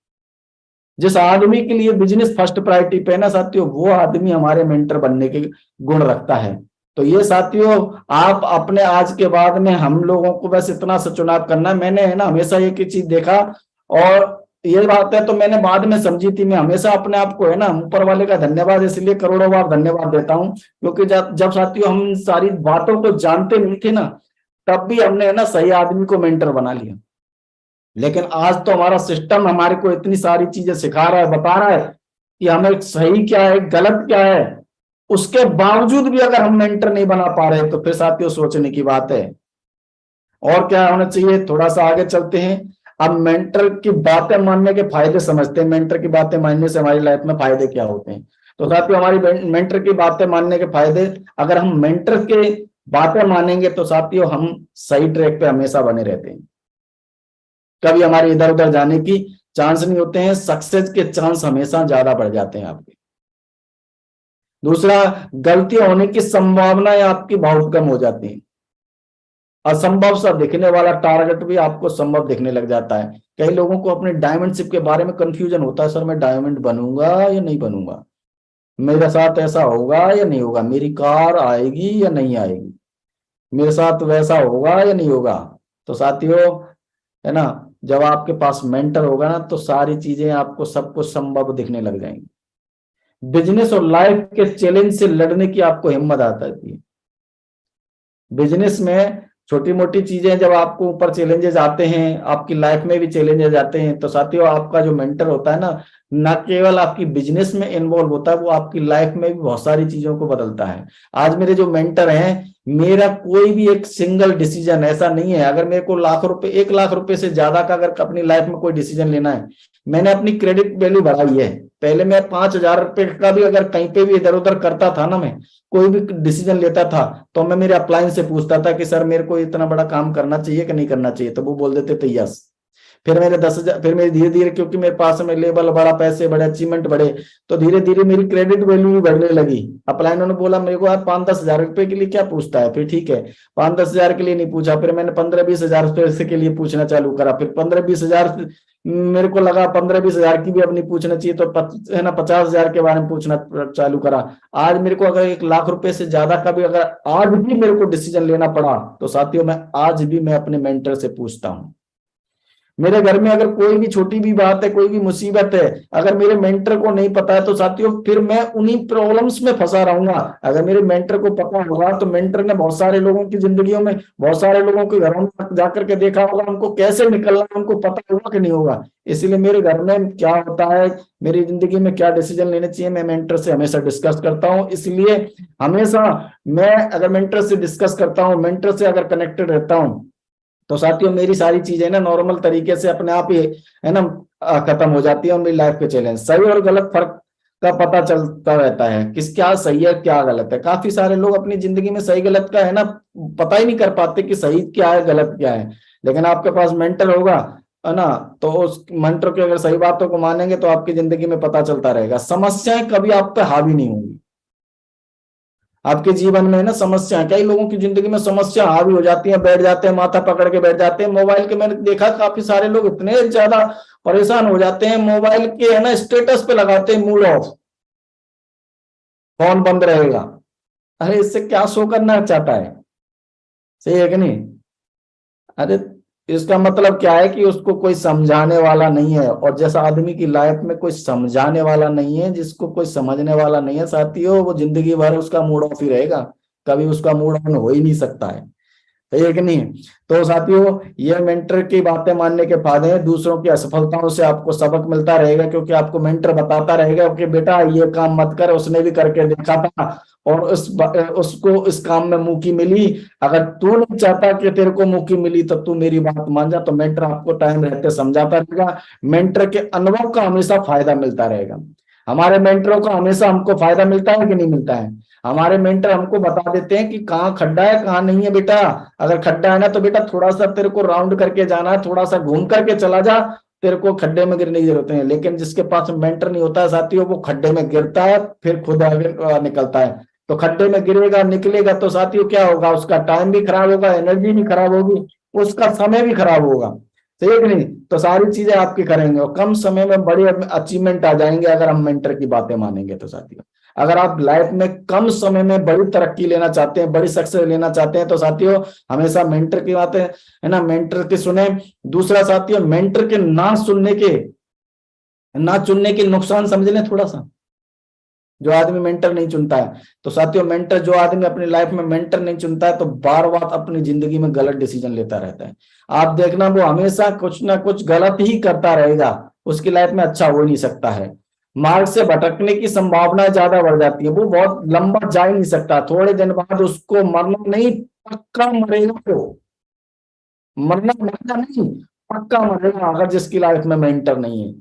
जिस आदमी के लिए बिजनेस फर्स्ट प्रायोरिटी पे है ना साथियों, वो आदमी हमारे मेंटर बनने के गुण रखता है। तो ये साथियों आप अपने आज के बाद में हम लोगों को बस इतना सा चुनाव करना है। मैंने है ना हमेशा एक ही चीज देखा, और ये बात है तो मैंने बाद में समझी थी। मैं हमेशा अपने आप को है ना ऊपर वाले का धन्यवाद इसलिए करोड़ों बार धन्यवाद देता हूं, क्योंकि जब साथियों हम सारी बातों को जानते नहीं थे ना, तब भी हमने है ना सही आदमी को मेंटर बना लिया। लेकिन आज तो हमारा सिस्टम हमारे को इतनी सारी चीजें सिखा रहा है, बता रहा है कि हमें सही क्या है गलत क्या है, उसके बावजूद भी अगर हम मेंटर नहीं बना पा रहे तो फिर साथियों सोचने की बात है। और क्या होना चाहिए, थोड़ा सा आगे चलते हैं। अब मेंटर की बातें मानने के फायदे समझते हैं। मेंटर की बातें मानने से हमारी लाइफ में फायदे क्या होते हैं। तो साथियों हमारी मेंटर की बातें मानने के फायदे, अगर हम मेंटर के बातें मानेंगे तो साथियों हम सही ट्रैक पे हमेशा बने रहते हैं। कभी हमारे इधर उधर जाने की चांस नहीं होते हैं, सक्सेस के चांस हमेशा ज्यादा बढ़ जाते हैं आपके। दूसरा, गलती होने की संभावनाएं आपकी बहुत कम हो जाती हैं। असंभव सा दिखने वाला टारगेट भी आपको संभव दिखने लग जाता है। कई लोगों को अपने डायमंडशिप के बारे में कंफ्यूजन होता है, सर मैं डायमंड बनूंगा या नहीं बनूंगा, मेरे साथ ऐसा होगा या नहीं होगा, मेरी कार आएगी या नहीं आएगी, मेरे साथ वैसा होगा या नहीं होगा। तो साथियों है ना, जब आपके पास मेंटर होगा ना तो सारी चीजें आपको सब कुछ संभव दिखने लग जाएंगी। बिजनेस और लाइफ के चैलेंज से लड़ने की आपको हिम्मत आती है। बिजनेस में छोटी मोटी चीजें जब आपको ऊपर चैलेंजेस आते हैं, आपकी लाइफ में भी चैलेंजेस आते हैं, तो साथियों आपका जो मेंटर होता है ना केवल आपकी बिजनेस में इन्वॉल्व होता है, वो आपकी लाइफ में भी बहुत सारी चीजों को बदलता है। आज मेरे जो मेंटर हैं, मेरा कोई भी एक सिंगल डिसीजन ऐसा नहीं है, अगर मेरे को लाख रुपए 1 लाख रुपए से ज्यादा का अगर अपनी लाइफ में कोई डिसीजन लेना है, मैंने अपनी क्रेडिट वैल्यू बढ़ाई है। पहले मैं 5,000 रुपए का भी अगर कहीं पे भी इधर उधर करता था ना, मैं कोई भी डिसीजन लेता था तो मैं मेरे अपलाइन से पूछता था कि सर मेरे को इतना बड़ा काम करना चाहिए कि नहीं करना चाहिए, तो वो बोल देते थे यस। फिर मैंने 10,000, फिर मेरे धीरे धीरे क्योंकि मेरे पास में लेवल बढ़ा, पैसे बढ़े, अचीवमेंट बढ़े, तो धीरे धीरे मेरी क्रेडिट वैल्यू भी बढ़ने लगी। अपलाइनों ने बोला मेरे को यार 5-10 हजार रुपए के लिए क्या पूछता है, फिर ठीक है 5-10 हजार के लिए नहीं पूछा, फिर मैंने 15-20 हजार रुपए के लिए पूछना चालू करा। फिर 15-20 हजार मेरे को लगा 15-20 हजार की भी अब नहीं पूछना चाहिए, तो है ना 50 हजार के बारे में पूछना चालू करा। आज मेरे को अगर 1 लाख रुपए से ज्यादा का भी अगर आज भी मेरे को डिसीजन लेना पड़ा तो साथियों मैं आज भी मैं अपने मेंटर से पूछता हूँ। मेरे घर में अगर कोई भी छोटी भी बात है, कोई भी मुसीबत है, अगर मेरे मेंटर को नहीं पता है तो साथियों फिर मैं उन्हीं प्रॉब्लम्स में फंसा रहूंगा। अगर मेरे मेंटर को पता होगा तो मेंटर ने बहुत सारे लोगों की जिंदगियों में, बहुत सारे लोगों के घरों में जाकर के देखा होगा, उनको कैसे निकलना है उनको पता होगा कि नहीं होगा। इसलिए मेरे घर में क्या होता है, मेरी जिंदगी में क्या डिसीजन लेने चाहिए, मैं मेंटर से हमेशा डिस्कस करता हूँ। इसलिए हमेशा मैं अगर मेंटर से डिस्कस करता हूँ, मेंटर से अगर कनेक्टेड रहता हूँ, तो साथियों मेरी सारी चीजें ना नॉर्मल तरीके से अपने आप ही है ना खत्म हो जाती है। और मेरी लाइफ के चैलेंज, सही और गलत फर्क का पता चलता रहता है, किस क्या सही है क्या गलत है। काफी सारे लोग अपनी जिंदगी में सही गलत का है ना पता ही नहीं कर पाते कि सही क्या है गलत क्या है। लेकिन आपके पास मेंटर होगा है ना, तो उस मेंटर की अगर सही बातों को मानेंगे तो आपकी जिंदगी में पता चलता रहेगा। समस्याएं कभी आप पे हावी नहीं होंगी आपके जीवन में, ना समस्या, कई लोगों की जिंदगी में समस्या हावी हो जाती है, बैठ जाते हैं, माथा पकड़ के बैठ जाते हैं। मोबाइल के मैंने देखा काफी सारे लोग इतने ज्यादा परेशान हो जाते हैं, मोबाइल के है ना स्टेटस पे लगाते हैं मूड ऑफ, फोन बंद रहेगा। अरे इससे क्या शो करना चाहता है, सही है कि नहीं? अरे इसका मतलब क्या है कि उसको कोई समझाने वाला नहीं है, और जैसा आदमी की लाइफ में कोई समझाने वाला नहीं है, जिसको कोई समझने वाला नहीं है साथियों, वो जिंदगी भर उसका मूड ऑफ ही रहेगा, कभी उसका मूड ऑन हो ही नहीं सकता है, सही है कि नहीं? तो साथियों ये मेंटर की बातें मानने के फायदे हैं। दूसरों की असफलताओं से आपको सबक मिलता रहेगा, क्योंकि आपको मेंटर बताता रहेगा कि बेटा ये काम मत कर, उसने भी करके देखा था और उसको इस काम में मुक्ति मिली। अगर तू नहीं चाहता कि तेरे को मुक्ति मिली तो तू मेरी बात मान जा। तो मेंटर आपको टाइम रहते समझाता रहेगा। मेंटर के अनुभव का हमेशा फायदा मिलता रहेगा। हमारे मेंटरों का हमेशा हमको फायदा मिलता है कि नहीं मिलता है? हमारे मेंटर हमको बता देते हैं कि कहाँ खड्डा है कहाँ नहीं है। बेटा अगर खड्डा है ना तो बेटा थोड़ा सा तेरे को राउंड करके जाना है, थोड़ा सा घूम करके चला जा, तेरे को खड्डे में गिरने की जरूरत नहीं है। लेकिन जिसके पास मेंटर नहीं होता है साथियों, वो खड्डे में गिरता है फिर खुद आगे निकलता है। तो खड्डे में गिरेगा निकलेगा तो साथियों क्या होगा, उसका टाइम भी खराब होगा, एनर्जी भी खराब होगी, उसका समय भी खराब होगा, सही है कि नहीं? तो सारी चीजें आपकी करेंगे और कम समय में बड़े अचीवमेंट आ जाएंगे अगर हम मेंटर की बातें मानेंगे तो साथियों। अगर आप लाइफ में कम समय में बड़ी तरक्की लेना चाहते हैं, बड़ी सक्सेस लेना चाहते हैं तो साथियों हमेशा मेंटर की बातें है ना मेंटर की सुने। दूसरा साथियों, मेंटर के ना चुनने के नुकसान समझ लें थोड़ा सा। जो आदमी मेंटर नहीं चुनता है तो साथियों, जो आदमी अपनी लाइफ में मेंटर नहीं चुनता है तो बार बार अपनी जिंदगी में गलत डिसीजन लेता रहता है। आप देखना वो हमेशा कुछ ना कुछ गलत ही करता रहेगा, उसकी लाइफ में अच्छा हो ही नहीं सकता है। मार्ग से भटकने की संभावना ज्यादा बढ़ जाती है, वो बहुत लंबा जा ही नहीं सकता, थोड़े दिन बाद उसको मरना नहीं पक्का मरेगा, वो मरना नहीं पक्का मरेगा अगर जिसकी लाइफ में मेंटर नहीं है।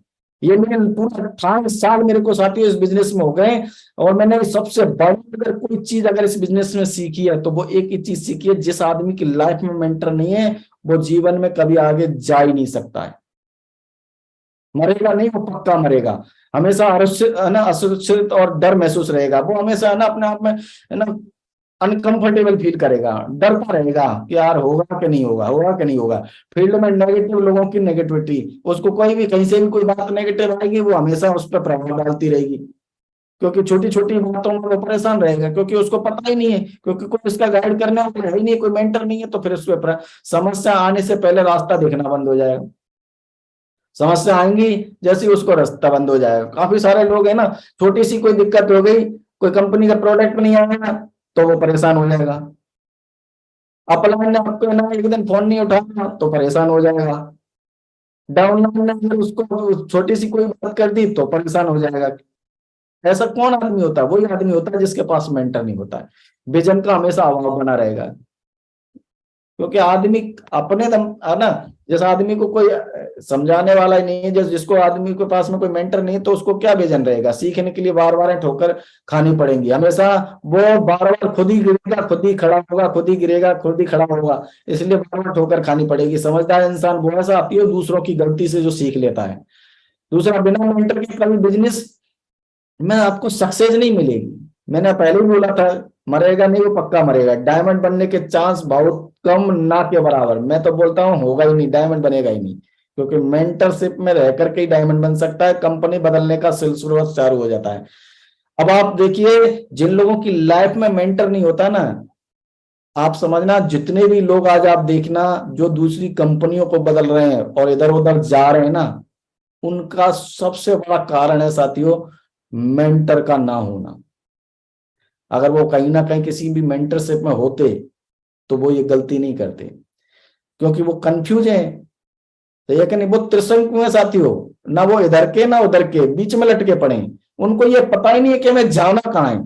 ये मेरे पूरा 18 साल मेरे को साथियों इस बिजनेस में हो गए और मैंने सबसे बड़ी अगर कोई चीज अगर इस बिजनेस में सीखी है तो वो एक ही चीज सीखी है, जिस आदमी की लाइफ में मेंटर नहीं है वो जीवन में कभी आगे जा ही नहीं सकता है। मरेगा नहीं, वो पक्का मरेगा, हमेशा असुरक्षित और डर महसूस रहेगा। वो हमेशा है ना अपने आप में है ना अनकंफर्टेबल फील करेगा, डरता रहेगा कि यार होगा कि नहीं होगा, होगा कि नहीं होगा। फील्ड में नेगेटिव लोगों की नेगेटिविटी, उसको कोई भी कहीं से भी कोई बात नेगेटिव आएगी वो हमेशा उस पर प्रभाव डालती रहेगी, क्योंकि छोटी छोटी बातों में वो परेशान रहेगा, क्योंकि उसको पता ही नहीं है, क्योंकि कोई इसका गाइड करने वाला है ही नहीं, कोई मेंटर नहीं है। तो फिर उस पर समस्या आने से पहले रास्ता देखना बंद हो जाएगा, समस्या आएंगी जैसे ही उसको रास्ता बंद हो जाएगा। काफी सारे लोग है ना, छोटी सी कोई दिक्कत हो गई, कोई कंपनी का प्रोडक्ट नहीं आएगा तो वो परेशान हो जाएगा। अपलाइन ने आपको ना एक दिन फोन नहीं उठाया तो परेशान हो जाएगा। डाउनलाइन ने अगर उसको छोटी सी कोई बात कर दी तो परेशान हो जाएगा। ऐसा कौन आदमी होता है? वही आदमी होता है जिसके पास मेंटर नहीं होता है। विजन का हमेशा अभाव बना रहेगा, क्योंकि आदमी अपने दम है ना, जिस आदमी को कोई समझाने वाला ही नहीं है, जिसको आदमी के पास में कोई मेंटर नहीं है तो उसको क्या विजन रहेगा? सीखने के लिए बार बार ठोकर खानी पड़ेंगी, हमेशा वो बार बार खुद ही गिरेगा, खुद ही खड़ा होगा, खुद ही गिरेगा, खुद ही खड़ा होगा, इसलिए बार बार ठोकर खानी पड़ेगी। समझदार इंसान वो ऐसा आती है दूसरों की गलती से जो सीख लेता है। दूसरा, बिना मेंटर के कभी बिजनेस में आपको सक्सेस नहीं मिलेगी। मैंने पहले ही बोला था, मरेगा नहीं वो पक्का मरेगा। डायमंड बनने के चांस बहुत कम, ना के बराबर। मैं तो बोलता हूँ होगा ही नहीं, डायमंड बनेगा ही नहीं, क्योंकि मेंटरशिप में रह करके ही डायमंड बन सकता है, कंपनी बदलने का सिलसिला चालू हो जाता है। अब आप देखिए जिन लोगों की लाइफ में मेंटर नहीं होता ना, आप समझना, जितने भी लोग आज आप देखना जो दूसरी कंपनियों को बदल रहे हैं और इधर उधर जा रहे हैं ना, उनका सबसे बड़ा कारण है साथियों मेंटर का ना होना। अगर वो कहीं ना कहीं किसी भी मेंटरशिप में होते तो वो ये गलती नहीं करते, क्योंकि वो कंफ्यूज है। तो ये कि नहीं, वो त्रिशंकु है साथियों, ना वो इधर के ना उधर के, बीच में लटके पड़े हैं। उनको ये पता ही नहीं है कि हमें जाना कहाँ है।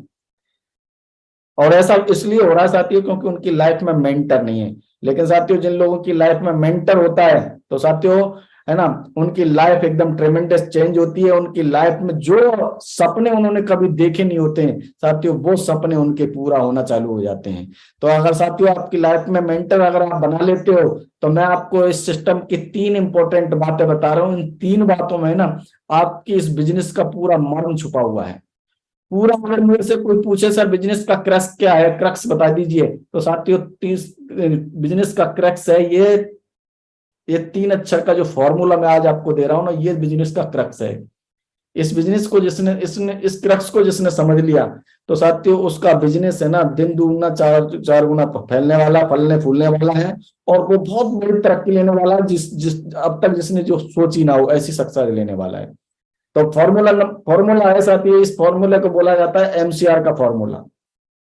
और ऐसा इसलिए हो रहा है साथियों क्योंकि उनकी लाइफ में मेंटर नहीं है। लेकिन साथियों जिन लोगों की लाइफ में मेंटर होता है तो साथियों, है ना, उनकी लाइफ एकदम ट्रेमेंडस चेंज होती है। उनकी लाइफ में जो सपने उन्होंने कभी देखे नहीं होते हैं साथियों, वो सपने उनके पूरा होना चालू हो जाते हैं। तो अगर साथियों आपकी लाइफ में मेंटर अगर आप बना लेते हो, तो मैं आपको इस सिस्टम की 3 इंपॉर्टेंट बातें बता रहा हूं। इन 3 बातों में ना आपकी इस बिजनेस का पूरा मर्म छुपा हुआ है। पूरा अगर मेरे से कोई पूछे सर बिजनेस का क्रक्स क्या है, क्रक्स बता दीजिए, तो साथियों 30 बिजनेस का क्रक्स है ये 3 अक्षर का जो फॉर्मूला मैं आज आपको दे रहा हूं ना, ये बिजनेस का क्रक्स है। इस बिजनेस को जिसने इस क्रक्स को जिसने समझ लिया तो साथियों उसका बिजनेस है ना दिन दुगना चार गुना फैलने वाला, फलने फूलने वाला है। और वो बहुत बड़ी तरक्की लेने वाला है, जिस जिस अब तक जिसने जो सोची ना हो ऐसी सक्सेस लेने वाला है। तो फॉर्मूला है साथियों, इस फॉर्मूले को बोला जाता है एमसीआर का फॉर्मूला।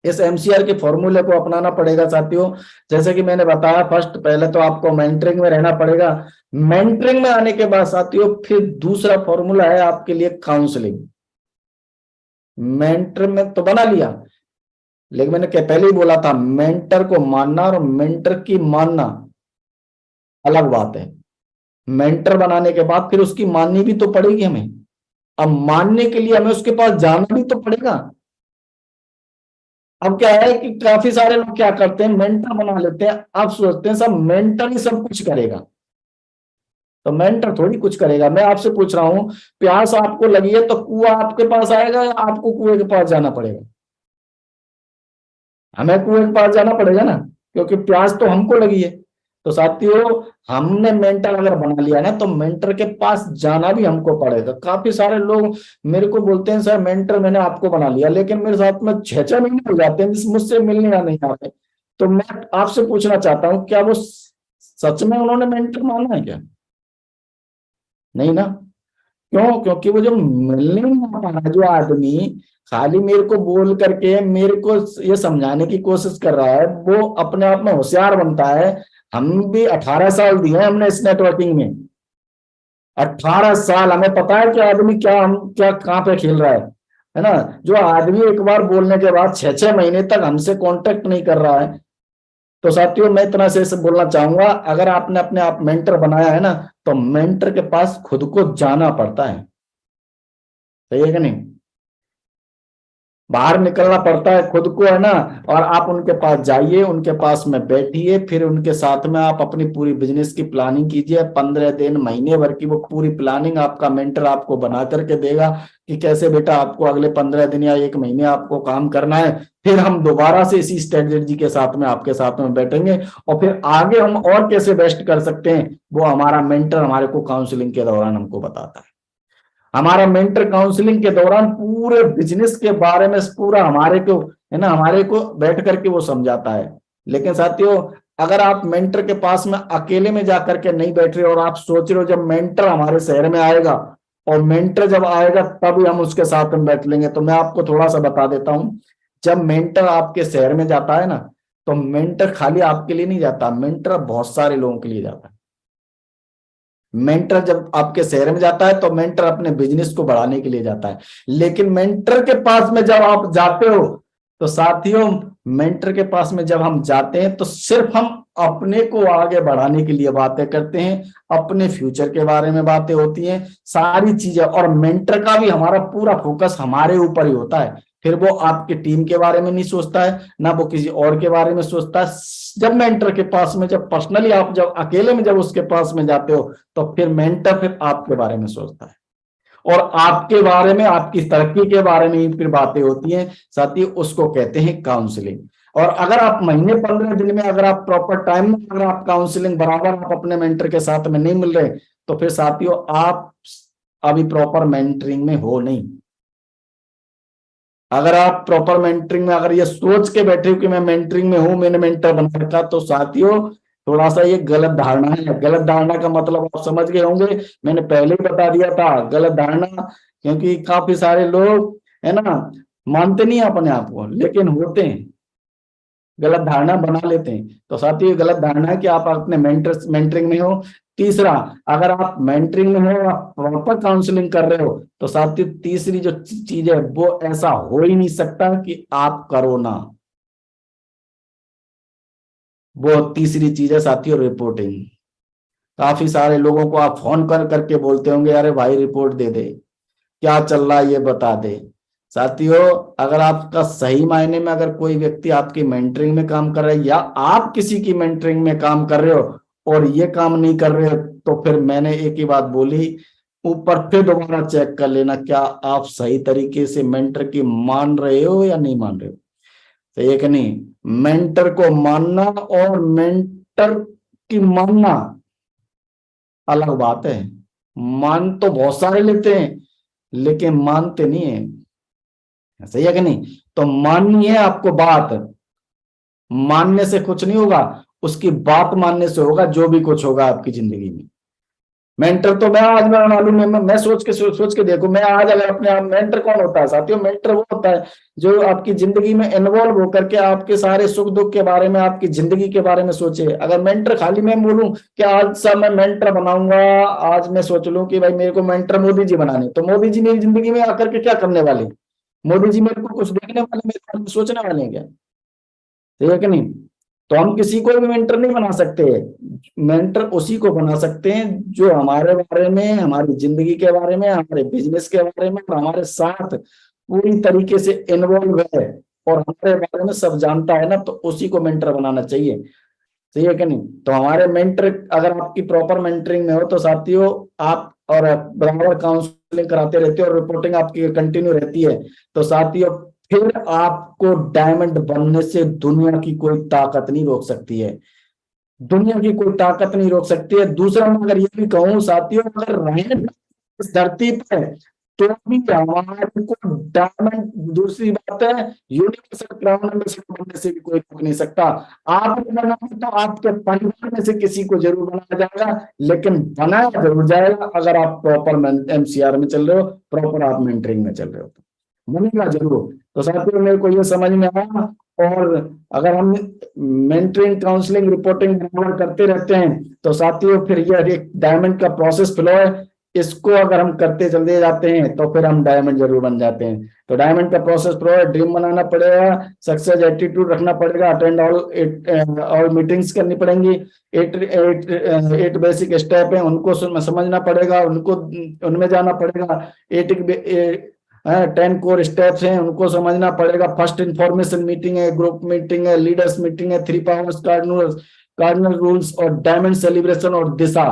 इस एमसीआर के फॉर्मूले को अपनाना पड़ेगा साथियों। जैसे कि मैंने बताया, फर्स्ट पहले तो आपको मेंटरिंग में रहना पड़ेगा। मेंटरिंग में आने के बाद साथियों फिर दूसरा फॉर्मूला है आपके लिए काउंसलिंग। मेंटर में तो बना लिया, लेकिन मैंने पहले ही बोला था मेंटर को मानना और मेंटर की मानना अलग बात है। मेंटर बनाने के बाद फिर उसकी माननी भी तो पड़ेगी हमें। अब मानने के लिए हमें उसके पास जाना भी तो पड़ेगा। अब क्या है कि काफी सारे लोग क्या करते हैं, मेंटर बना लेते हैं। आप सोचते हैं सब मेंटर ही सब कुछ करेगा, तो मेंटर थोड़ी कुछ करेगा। मैं आपसे पूछ रहा हूं, प्यास आपको लगी है तो कुआं आपके पास आएगा या आपको कुएं के पास जाना पड़ेगा? हमें कुएं के पास जाना पड़ेगा ना, क्योंकि प्यास तो हमको लगी है। तो साथियों हमने मेंटर अगर बना लिया ना तो मेंटर के पास जाना भी हमको पड़ेगा। काफी सारे लोग मेरे को बोलते हैं सर मेंटर मैंने आपको बना लिया, लेकिन मेरे साथ में 6-6 महीने हो जाते हैं मुझसे मिलने या नहीं आते। तो मैं आपसे पूछना चाहता हूँ, क्या वो सच में उन्होंने मेंटर माना है क्या? नहीं ना। क्यों? क्योंकि वो जो मिलने नहीं आ पा रहा, जो आदमी खाली मेरे को बोल करके मेरे को ये समझाने की कोशिश कर रहा है, वो अपने आप में होशियार बनता है। हम भी 18 साल दिए हैं हमने इस नेटवर्किंग में। 18 साल हमें पता है कि आदमी क्या हम क्या कहाँ पे खेल रहा है ना। जो आदमी एक बार बोलने के बाद 6-6 महीने तक हमसे कांटेक्ट नहीं कर रहा है, तो साथियों मैं इतना से बोलना चाहूंगा, अगर आपने अपने आप मेंटर बनाया है ना तो मेंटर के पास खुद को जाना पड़ता है। सही है कि नहीं? बाहर निकलना पड़ता है खुद को, है ना। और आप उनके पास जाइए, उनके पास में बैठिए, फिर उनके साथ में आप अपनी पूरी बिजनेस की प्लानिंग कीजिए। 15 दिन महीने भर की वो पूरी प्लानिंग आपका मेंटर आपको बना करके देगा कि कैसे बेटा आपको अगले 15 दिन या 1 महीने आपको काम करना है। फिर हम दोबारा से इसी स्ट्रेटेजी के साथ में आपके साथ में बैठेंगे और फिर आगे हम और कैसे बेस्ट कर सकते हैं वो हमारा मेंटर हमारे को काउंसलिंग के दौरान हमको बताता है। हमारा मेंटर काउंसलिंग के दौरान पूरे बिजनेस के बारे में पूरा हमारे को, है ना, हमारे को बैठ करके वो समझाता है। लेकिन साथियों अगर आप मेंटर के पास में अकेले में जाकर के नहीं बैठ रहे और आप सोच रहे हो जब मेंटर हमारे शहर में आएगा और मेंटर जब आएगा तभी हम उसके साथ में बैठ लेंगे, तो मैं आपको थोड़ा सा बता देता हूं। जब मेंटर आपके शहर में जाता है ना तो मेंटर खाली आपके लिए नहीं जाता, मेंटर बहुत सारे लोगों के लिए जाता है। मेंटर जब आपके शहर में जाता है तो मेंटर अपने बिजनेस को बढ़ाने के लिए जाता है। लेकिन मेंटर के पास में जब आप जाते हो तो साथियों मेंटर के पास में जब हम जाते हैं तो सिर्फ हम अपने को आगे बढ़ाने के लिए बातें करते हैं, अपने फ्यूचर के बारे में बातें होती हैं, सारी चीजें। और मेंटर का भी हमारा पूरा फोकस हमारे ऊपर ही होता है। फिर वो आपके टीम के बारे में नहीं सोचता है, ना वो किसी और के बारे में सोचता है। जब मेंटर के पास में जब पर्सनली आप जब अकेले में जब उसके पास में जाते हो तो फिर मेंटर फिर आपके बारे में सोचता है और आपके बारे में, आपकी तरक्की के बारे में ही फिर बातें होती हैं। साथ ही उसको कहते हैं काउंसलिंग। और अगर आप महीने 15 दिन में अगर आप प्रॉपर टाइम में अगर आप काउंसलिंग बराबर आप अपने मेंटर के साथ में नहीं मिल रहे तो फिर साथियों आप अभी प्रॉपर मेंटरिंग में हो नहीं। अगर आप प्रॉपर मेंटरिंग में अगर ये सोच के बैठे हो कि मैं मेंटरिंग में हूं, मैंने मेंटर बना रखा, तो साथियों थोड़ा सा ये गलत धारणा है। गलत धारणा का मतलब आप समझ गए होंगे, मैंने पहले ही बता दिया था गलत धारणा, क्योंकि काफी सारे लोग है ना मानते नहीं अपने आप को, लेकिन होते हैं, गलत धारणा बना लेते हैं। तो साथियों ये गलत धारणा है कि आप अपने मेंटरिंग में हो। तीसरा, अगर आप मेंटरिंग में हो, आप प्रॉपर काउंसलिंग कर रहे हो, तो साथियों तीसरी जो चीज है वो ऐसा हो ही नहीं सकता कि आप करो ना, वो तीसरी चीज है साथियों रिपोर्टिंग। काफी सारे लोगों को आप फोन कर करके बोलते होंगे अरे भाई रिपोर्ट दे दे, क्या चल रहा है ये बता दे। साथियों अगर आपका सही मायने में अगर कोई व्यक्ति आपकी मेंटरिंग में काम कर रहा है या आप किसी की मेंटरिंग में काम कर रहे हो और ये काम नहीं कर रहे हो, तो फिर मैंने एक ही बात बोली, ऊपर फिर दोबारा चेक कर लेना क्या आप सही तरीके से मेंटर की मान रहे हो या नहीं मान रहे हो। तो एक नहीं, मेंटर को मानना और मेंटर की मानना अलग बात है। मान तो बहुत सारे लेते हैं लेकिन मानते नहीं है, सही है कि नहीं। तो माननी है आपको बात, मानने से कुछ नहीं होगा, उसकी बात मानने से होगा जो भी कुछ होगा आपकी जिंदगी में। मेंटर तो मैं मालूम है, मैं सोच के देखो, मैं आज अगर अपने आप, मेंटर कौन होता है साथियों? मेंटर वो होता है जो आपकी जिंदगी में इन्वॉल्व होकर के आपके सारे सुख दुख के बारे में, आपकी जिंदगी के बारे में सोचे। अगर मेंटर खाली मैं बोलूं कि आज सब मैं मेंटर बनाऊंगा, आज मैं सोच लूं कि भाई मेरे को मेंटर मोदी जी बनाने, तो मोदी जी मेरी जिंदगी में आकर के क्या करने वाले? मोदी जी मेरे को कुछ देखने वाले, मेरे बारे में सोचने वाले हैं क्या? ठीक है कि नहीं। तो हम किसी को भी मेंटर नहीं बना सकते। मेंटर उसी को बना सकते हैं जो हमारे बारे में, हमारी जिंदगी के बारे में, हमारे बिजनेस के बारे में और हमारे साथ पूरी तरीके से इन्वॉल्व है और हमारे बारे में सब जानता है ना, तो उसी को मेंटर बनाना चाहिए। सही है कि नहीं। तो हमारे मेंटर अगर आपकी प्रॉपर मेंटरिंग में हो तो साथियों आप और बराबर काउंसलिंग कराते रहते हो और रिपोर्टिंग आपकी कंटिन्यू रहती है, तो साथियों फिर आपको डायमंड बनने से दुनिया की कोई ताकत नहीं रोक सकती है। दुनिया की कोई ताकत नहीं रोक सकती है। दूसरा मैं अगर ये भी कहूं साथियों, अगर रहें इस धरती पे तो भी हमारे को डायमंड, दूसरी बात है यूनिवर्सल क्राउन एम्बेसडर बनने से भी कोई रोक नहीं सकता। आप बनाना तो आपके परिवार में से किसी को जरूर बनाया जाएगा, लेकिन बनाया जरूर जाएगा अगर आप प्रॉपर एमसीआर में चल रहे हो, प्रॉपर आप मेंटरिंग में चल रहे हो, तो बनेगा जरूर। तो साथियों मेरे को ये समझ में आया। और अगर हम मेंटरिंग काउंसलिंग रिपोर्टिंग बराबर करते रहते हैं तो साथियों फिर ये एक डायमंड का प्रोसेस फ्लो है, इसको अगर हम करते चलते जाते हैं तो फिर हम डायमंड जरूर बन जाते हैं। तो डायमंड का प्रोसेस फ्लो है, ड्रीम बनाना पड़ेगा, सक्सेस एटीट्यूड रखना पड़ेगा, अटेंड ऑल मीटिंग्स करनी पड़ेंगी, एट बेसिक स्टेप है उनको समझना पड़ेगा, उनको उनमें जाना पड़ेगा। 10 कोर स्टेप्स हैं उनको समझना पड़ेगा। फर्स्ट इंफॉर्मेशन मीटिंग है, ग्रुप मीटिंग है, लीडर्स मीटिंग है, 3 पावर्स कार्डिनल रूल्स और डायमंड सेलिब्रेशन और दिशा,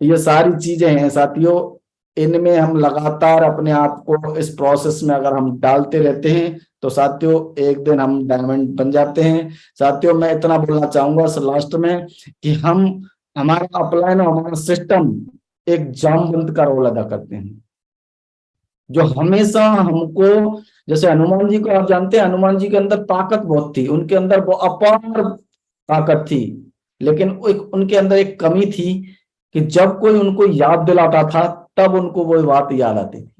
ये सारी चीजें हैं साथियों। इनमें हम लगातार अपने आप को इस प्रोसेस में अगर हम डालते रहते हैं तो साथियों एक दिन हम डायमंड बन जाते हैं। साथियों मैं इतना बोलना चाहूंगा लास्ट में कि हम, हमारा अपलाइन और हमारा सिस्टम एक जामबंद का रोल अदा करते हैं, जो हमेशा हमको, जैसे हनुमान जी को आप जानते हैं, हनुमान जी के अंदर ताकत बहुत थी, उनके अंदर वो अपार ताकत थी, लेकिन उनके अंदर एक कमी थी कि जब कोई उनको याद दिलाता था तब उनको वो बात याद आती थी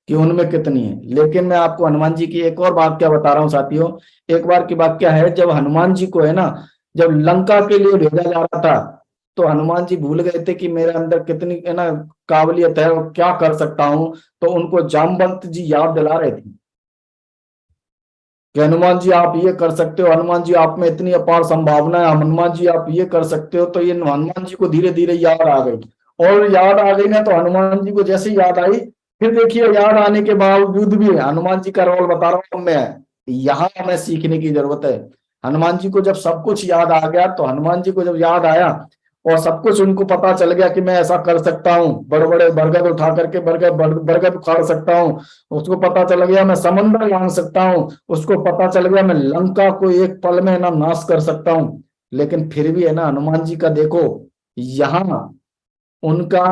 कि उनमें कितनी है। लेकिन मैं आपको हनुमान जी की एक और बात क्या बता रहा हूँ साथियों। एक बार की बात क्या है, जब हनुमान जी को है ना, जब लंका के लिए भेजा जा रहा था तो हनुमान जी भूल गए थे कि मेरे अंदर कितनी है ना काबिलियत है और क्या कर सकता हूं, तो उनको जामवंत जी याद दिला रहे थे कि हनुमान जी आप ये कर सकते हो, हनुमान जी आप में इतनी अपार संभावना है, हनुमान जी आप ये कर सकते हो। तो ये हनुमान जी को धीरे धीरे याद आ गई, और याद आ गई ना, तो हनुमान जी को जैसे याद आई, फिर देखिए याद आने के बावजूद भी हनुमान जी का रोल बता रहा हूं मैं, यहाँ हमें सीखने की जरूरत है। हनुमान जी को जब सब कुछ याद आ गया, तो हनुमान जी को जब याद आया और सब कुछ उनको पता चल गया कि मैं ऐसा कर सकता हूँ, बड़े बड़े बरगद उठा करके बरगद उखाड़ सकता हूँ, उसको पता चल गया मैं समंदर लांग सकता हूँ, उसको पता चल गया मैं लंका को एक पल में ना नाश कर सकता हूँ। लेकिन फिर भी है ना हनुमान जी का देखो यहाँ उनका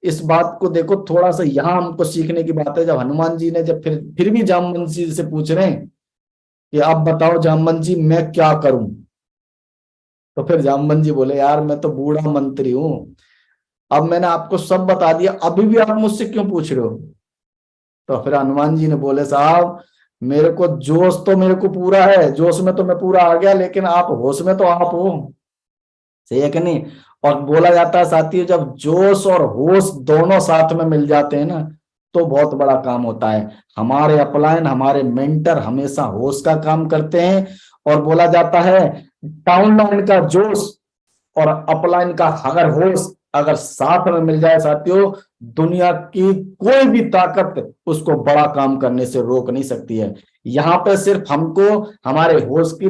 इस बात को देखो, थोड़ा सा यहाँ हमको सीखने की बात है। जब हनुमान जी ने जब फिर भी जामवंत जी से पूछ रहे हैं कि आप बताओ जामवंत जी मैं क्या करूं, तो फिर जामवंत जी बोले यार मैं तो बूढ़ा मंत्री हूं, अब मैंने आपको सब बता दिया, अभी भी आप मुझसे क्यों पूछ रहे हो। तो फिर हनुमान जी ने बोले साहब मेरे को जोश तो मेरे को पूरा है, जोश में तो मैं पूरा आ गया, लेकिन आप होश में तो आप हो, सही है कि नहीं। और बोला जाता है साथियों जब जोश और होश दोनों साथ में मिल जाते हैं ना तो बहुत बड़ा काम होता है। हमारे अपलाइन हमारे मेंटर हमेशा होश का काम करते हैं, और बोला जाता है डाउनलाइन का जोश और अपलाइन का अगर होश अगर साथ में मिल जाए साथियों, दुनिया की कोई भी ताकत उसको बड़ा काम करने से रोक नहीं सकती है। यहाँ पे सिर्फ हमको हमारे होश की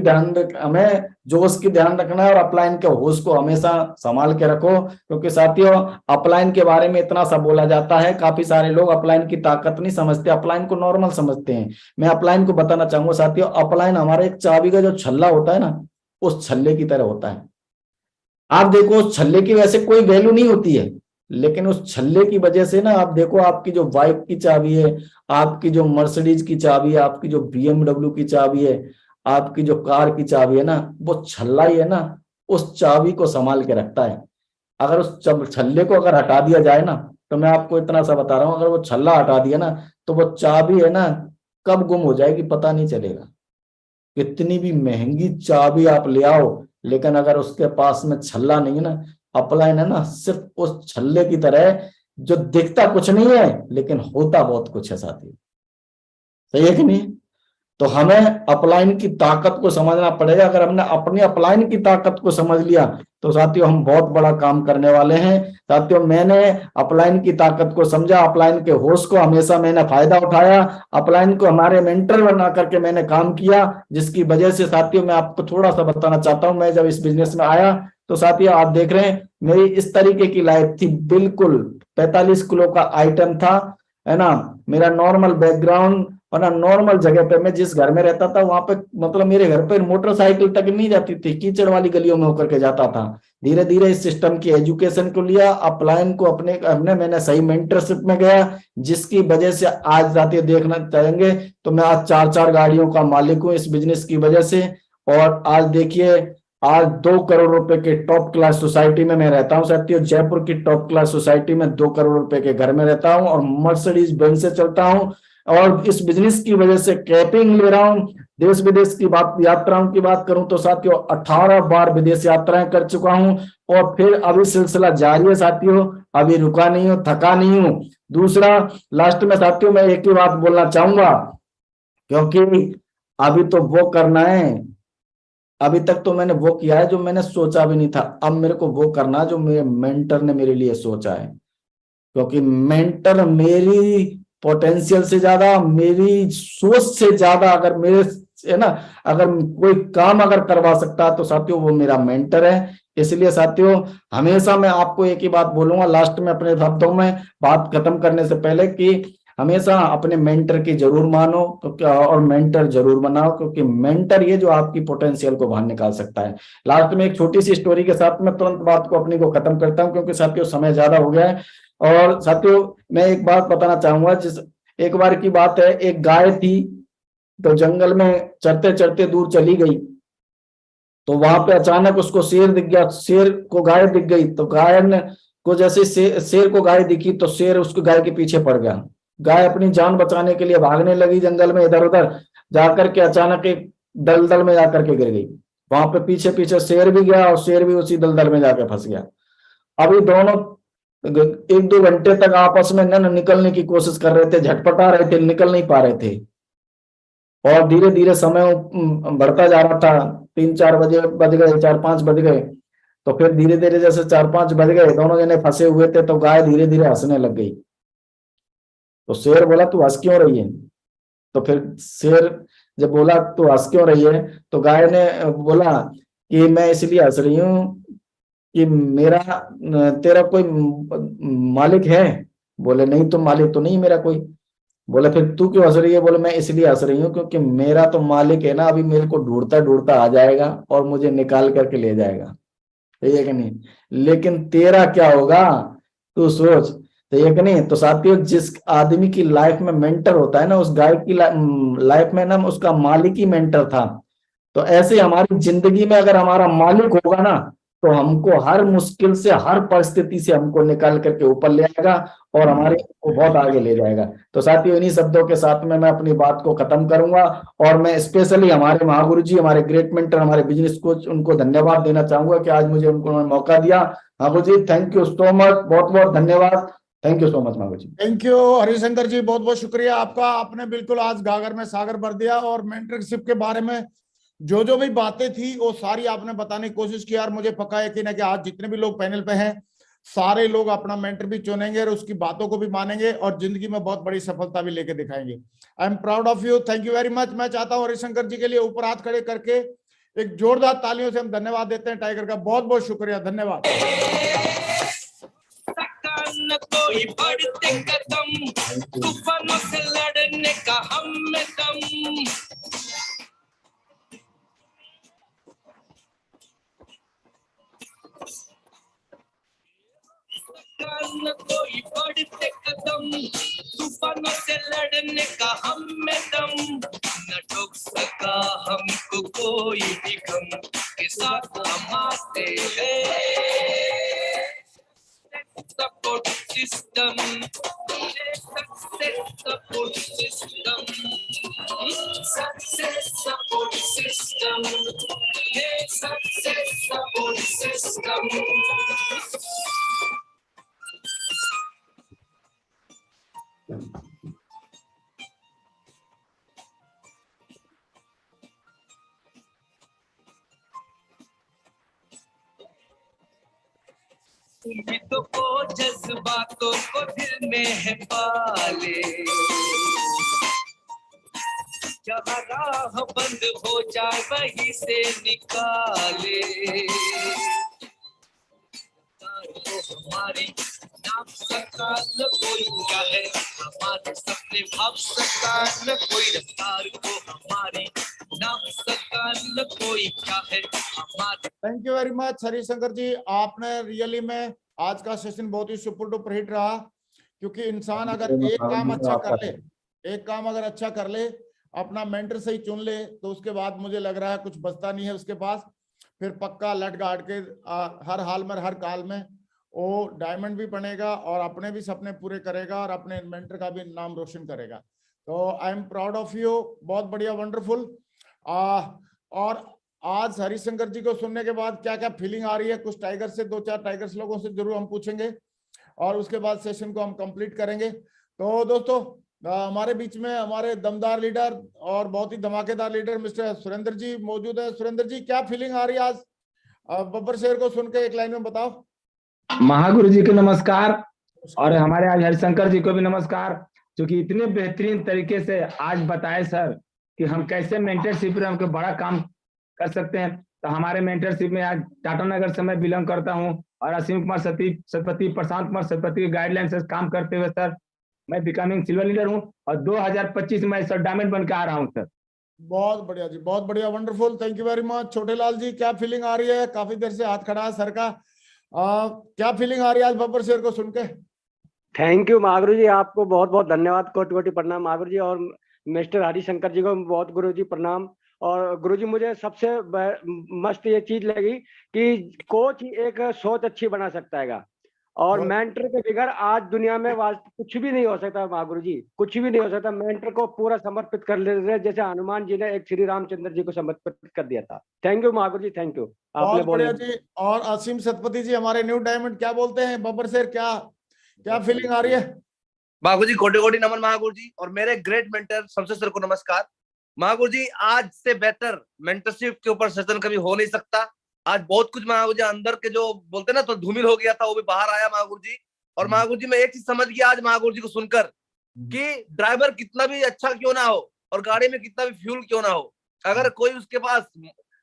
हमें जोश की ध्यान रखना है, और अपलाइन के होश को हमेशा संभाल के रखो। क्योंकि साथियों अपलाइन के बारे में इतना सा बोला जाता है, काफी सारे लोग अपलाइन की ताकत नहीं समझते, अपलाइन को नॉर्मल समझते हैं। मैं अपलाइन को बताना चाहूंगा साथियों, अपलाइन हमारे एक चाबी का जो छल्ला होता है ना, उस छल्ले की तरह होता है। आप देखो उस छल्ले की वैसे कोई वैल्यू नहीं होती है, लेकिन उस छल्ले की वजह से ना आप देखो आपकी जो बाइक की चाबी है, आपकी जो मर्सिडीज की चाबी है, आपकी जो बीएमडब्ल्यू की चाबी है, आपकी जो कार की चाबी है ना, वो छल्ला ही है ना, उस चाबी को संभाल के रखता है। अगर उस छल्ले को अगर हटा दिया जाए ना, तो मैं आपको इतना सा बता रहा हूं, अगर वो छल्ला हटा दिया ना तो वो चाबी है ना कब गुम हो जाएगी पता नहीं चलेगा। कितनी भी महंगी चाबी आप ले आओ, लेकिन अगर उसके पास में छल्ला नहीं है ना, अपलाइन है ना सिर्फ उस छल्ले की तरह है, जो दिखता कुछ नहीं है लेकिन होता बहुत कुछ है साथी, सही है कि नहीं। तो हमें अपलाइन की ताकत को समझना पड़ेगा। अगर हमने अपनी अपलाइन की ताकत को समझ लिया तो साथियों हम बहुत बड़ा काम करने वाले हैं। साथियों मैंने अपलाइन की ताकत को समझा, अपलाइन के होश को हमेशा मैंने फायदा उठाया, अपलाइन को हमारे मेंटर बना करके मैंने काम किया, जिसकी वजह से साथियों मैं आपको थोड़ा सा बताना चाहता हूं। मैं जब इस बिजनेस में आया तो साथियों आप देख रहे हैं मेरी इस तरीके की लाइफ थी, बिल्कुल 45 किलो का आइटम था, है ना, मेरा नॉर्मल बैकग्राउंड, और ना नॉर्मल जगह पे मैं जिस घर में रहता था वहां पे मतलब मेरे घर पे मोटरसाइकिल तक नहीं जाती थी, कीचड़ वाली गलियों में होकर के जाता था। धीरे धीरे इस सिस्टम की एजुकेशन को लिया, अपलाइन को अपने मैंने सही मेंटरशिप में गया, जिसकी वजह से आज जाते देखना चाहेंगे तो मैं आज 4-4 गाड़ियों का मालिक हूँ इस बिजनेस की वजह से। और आज देखिए आज 2 करोड़ रुपए के टॉप क्लास सोसाइटी में मैं रहता हूँ साथियों, जयपुर की टॉप क्लास सोसाइटी में 2 करोड़ रुपए के घर में रहता हूँ, और मर्सिडीज बेंज से चलता हूँ, और इस बिजनेस की वजह से कैपिंग ले रहा हूं। देश विदेश की बात यात्राओं की बात करूं तो साथियों 18 बार विदेश यात्राएं कर चुका हूं, और फिर अभी सिलसिला जारी है साथियों, अभी रुका नहीं हूं, थका नहीं हूं। दूसरा लास्ट में साथियों मैं एक ही बात बोलना चाहूंगा, क्योंकि अभी तो वो करना है, अभी तक तो मैंने वो किया है जो मैंने सोचा भी नहीं था, अब मेरे को वो करना है जो मेरे मेंटर ने मेरे लिए सोचा है। क्योंकि मेंटर मेरी पोटेंशियल से ज्यादा, मेरी सोच से ज्यादा अगर मेरे है ना अगर कोई काम अगर करवा सकता है तो साथियों वो मेरा मेंटर है। इसलिए साथियों हमेशा मैं आपको एक ही बात बोलूंगा लास्ट में अपने शब्दों में बात खत्म करने से पहले, कि हमेशा अपने मेंटर की जरूर मानो और मेंटर जरूर बनाओ, क्योंकि मेंटर ये जो आपकी पोटेंशियल को बाहर निकाल सकता है। लास्ट में एक छोटी सी स्टोरी के साथ मैं तुरंत बात को अपनी को खत्म करता हूं, क्योंकि साथियों समय ज्यादा हो गया है। और साथियों मैं एक बात बताना चाहूंगा, जिस एक बार की बात है, एक गाय थी तो जंगल में चरते चरते दूर चली गई, तो वहां पे अचानक उसको शेर दिख गया, शेर को गाय दिख गई, तो गाय ने को जैसे शेर को गाय दिखी तो शेर उसको गाय के पीछे पड़ गया। गाय अपनी जान बचाने के लिए भागने लगी जंगल में इधर उधर, जाकर के अचानक एक दलदल में जाकर के गिर गई। वहां पे पीछे पीछे शेर भी गया और शेर भी उसी दलदल में जाके फंस गया। अभी दोनों 1-2 घंटे तक आपस में न निकलने की कोशिश कर रहे थे, झटपटा रहे थे, निकल नहीं पा रहे थे, और धीरे धीरे समय बढ़ता जा रहा था। 3-4 बजे बज गए, 4-5 बज गए, तो फिर धीरे धीरे जैसे 4-5 बज गए, दोनों जने फंसे हुए थे, तो गाय धीरे धीरे हंसने लग गई। तो शेर बोला तू हंस क्यों रही है, तो फिर शेर जब बोला तू हंस क्यों रही है, तो गाय ने बोला कि मैं इसलिए हंस रही हूँ कि मेरा तेरा कोई मालिक है। बोले नहीं, तो मालिक तो नहीं मेरा कोई। बोले फिर तू क्यों हंस रही है, बोले मैं इसलिए हंस रही हूँ क्योंकि मेरा तो मालिक है ना, अभी मेरे को ढूंढता ढूंढता आ जाएगा और मुझे निकाल करके ले जाएगा, सही है कि नहीं। लेकिन तेरा क्या होगा तू सोच, ठीक है नहीं? तो साथियों, जिस आदमी की लाइफ में मेंटर होता है ना, उस गाय की लाइफ में ना उसका मालिक ही मेंटर था। तो ऐसे हमारी जिंदगी में अगर हमारा मालिक होगा ना, तो हमको हर मुश्किल से, हर परिस्थिति से हमको निकाल करके ऊपर ले आएगा और हमारे को बहुत आगे ले जाएगा। तो साथियों, इन्हीं शब्दों के साथ में मैं अपनी बात को खत्म करूंगा और मैं स्पेशली हमारे महागुरु जी, हमारे ग्रेट मेंटर, हमारे बिजनेस कोच, उनको धन्यवाद देना चाहूंगा कि आज मुझे उनको मौका दिया। Mahaguru ji, thank you so much, बहुत बहुत धन्यवाद। Thank you so much Mahaguru ji.
Thank you Harishankar ji, बहुत बहुत शुक्रिया आपका। आपने बिल्कुल आज गागर में सागर भर दिया और मेंटरशिप के बारे में जो भी बातें थी वो सारी आपने बताने की कोशिश की। और मुझे पक्का यकीन है कि आज जितने भी लोग पैनल पे हैं, सारे लोग अपना मेंटर भी चुनेंगे और उसकी बातों को भी मानेंगे और जिंदगी में बहुत बड़ी सफलता भी लेके दिखाएंगे। I am proud of you, thank you very much. मैं चाहता हूँ हरिशंकर जी के लिए ऊपर हाथ खड़े करके एक जोरदार तालियों से हम धन्यवाद देते हैं टाइगर का। बहुत बहुत शुक्रिया, धन्यवाद।
न कोई बढ़ते कदम, तूफानों से लड़ने का हम में दम। न कोई बढ़ते कदम, तूफानों से लड़ने का हम में दम। न ठोक सका हमको कोई भी गम, के साथ हम आते हैं। Support system, success support system, success support system, success support system. उम्मीदों को, जज्बातों को दिल में है पाले, जहाँ राह बंद हो जाए वहीं से निकाले। तो हमारी नाम सरकार न कोई क्या है, हमारे सपने भाव सरकार न कोई। रफ्तार को हमारी नाम सरकार न कोई क्या है, हमारे।
Thank you very much Harishankar ji, आपने रियली में आज का सेशन बहुत ही सुपर डुपर हिट रहा। क्योंकि इंसान अगर एक काम अच्छा कर ले, एक काम अगर अच्छा कर ले, अपना मेंटर सही चुन ले, तो उसके बाद मुझे लग रहा है कुछ बचता नहीं है उसके पास। फिर पक्का लट गाड़ के हर हाल में, हर काल में वो डायमंड भी बनेगा और अपने भी सपने पूरे करेगा और अपने मेंटर का भी नाम रोशन करेगा। तो I am proud of you, बहुत बढ़िया, वंडरफुल। और आज हरिशंकर जी को सुनने के बाद क्या क्या फीलिंग आ रही है, कुछ टाइगर से, 2-4 टाइगर्स लोगों से जरूर हम पूछेंगे और उसके बाद सेशन को हम कंप्लीट करेंगे। तो दोस्तों, हमारे बीच में हमारे दमदार लीडर और बहुत ही धमाकेदार लीडर मिस्टर सुरेंद्र जी मौजूद है। सुरेंद्र जी, क्या फीलिंग आ रही है आज बब्बर शेर को सुन के, एक लाइन में बताओ।
महागुरु जी को नमस्कार और हमारे आज हरिशंकर जी को भी नमस्कार, क्योंकि इतने बेहतरीन तरीके से आज बताए सर कि हम कैसे मेंटरशिप में हमको बड़ा काम कर सकते हैं। तो हमारे मेंटरशिप में आज टाटा नगर से मैं बिलोंग करता हूं और असीम कुमार सतपति, प्रशांत कुमार सतपति की गाइडलाइन से काम करते हुए सर मैं बिकमिंग सिल्वर लीडर हूं और 2025 में सर डायमंड बन के आ रहा हूं सर।
बहुत बढ़िया जी, बहुत बढ़िया, wonderful, thank you very much. छोटे लाल जी, क्या फीलिंग आ रही है? काफी देर से हाथ खड़ा है सर का, क्या फीलिंग आ रही है आज बब्बर शेर को सुन के?
थैंक यू महागुरु जी, आपको बहुत बहुत धन्यवाद, कोटि कोटि प्रणाम महागुरु जी। और मिस्टर हरिशंकर जी को बहुत गुरु जी प्रणाम। और गुरु जी, मुझे सबसे मस्त ये चीज लगी कि कोच ही एक सोच अच्छी बना सकता है और मेंटर के बगैर आज दुनिया में कुछ भी नहीं हो सकता महागुरु जी, कुछ भी नहीं हो सकता। मेंटर को पूरा समर्पित कर ले रहे, जैसे हनुमान जी ने एक श्री रामचंद्र जी को समर्पित कर दिया था। Thank you Mahaguru ji, thank you.
बहुत बढ़िया जी। और असीम सतपति जी, हमारे न्यू डायमंड, क्या बोलते हैं बब्बर शेर, क्या फीलिंग आ रही है?
महागुरु जी कोटि कोटि नमन महागुरु जी, और मेरे ग्रेट मेंटर शमशेर सर को नमस्कार। महागुरु जी, आज से बेहतर मेंटरशिप के ऊपर सेशन कभी हो नहीं सकता। आज बहुत कुछ महागुरु जी अंदर के जो बोलते ना तो धूमिल हो गया था वो भी बाहर आया महागुरु जी। और महागुरु जी, मैं एक चीज समझ गया आज महागुरु जी को सुनकर कि ड्राइवर कितना भी अच्छा क्यों ना हो और गाड़ी में कितना भी फ्यूल क्यों ना हो, अगर कोई उसके पास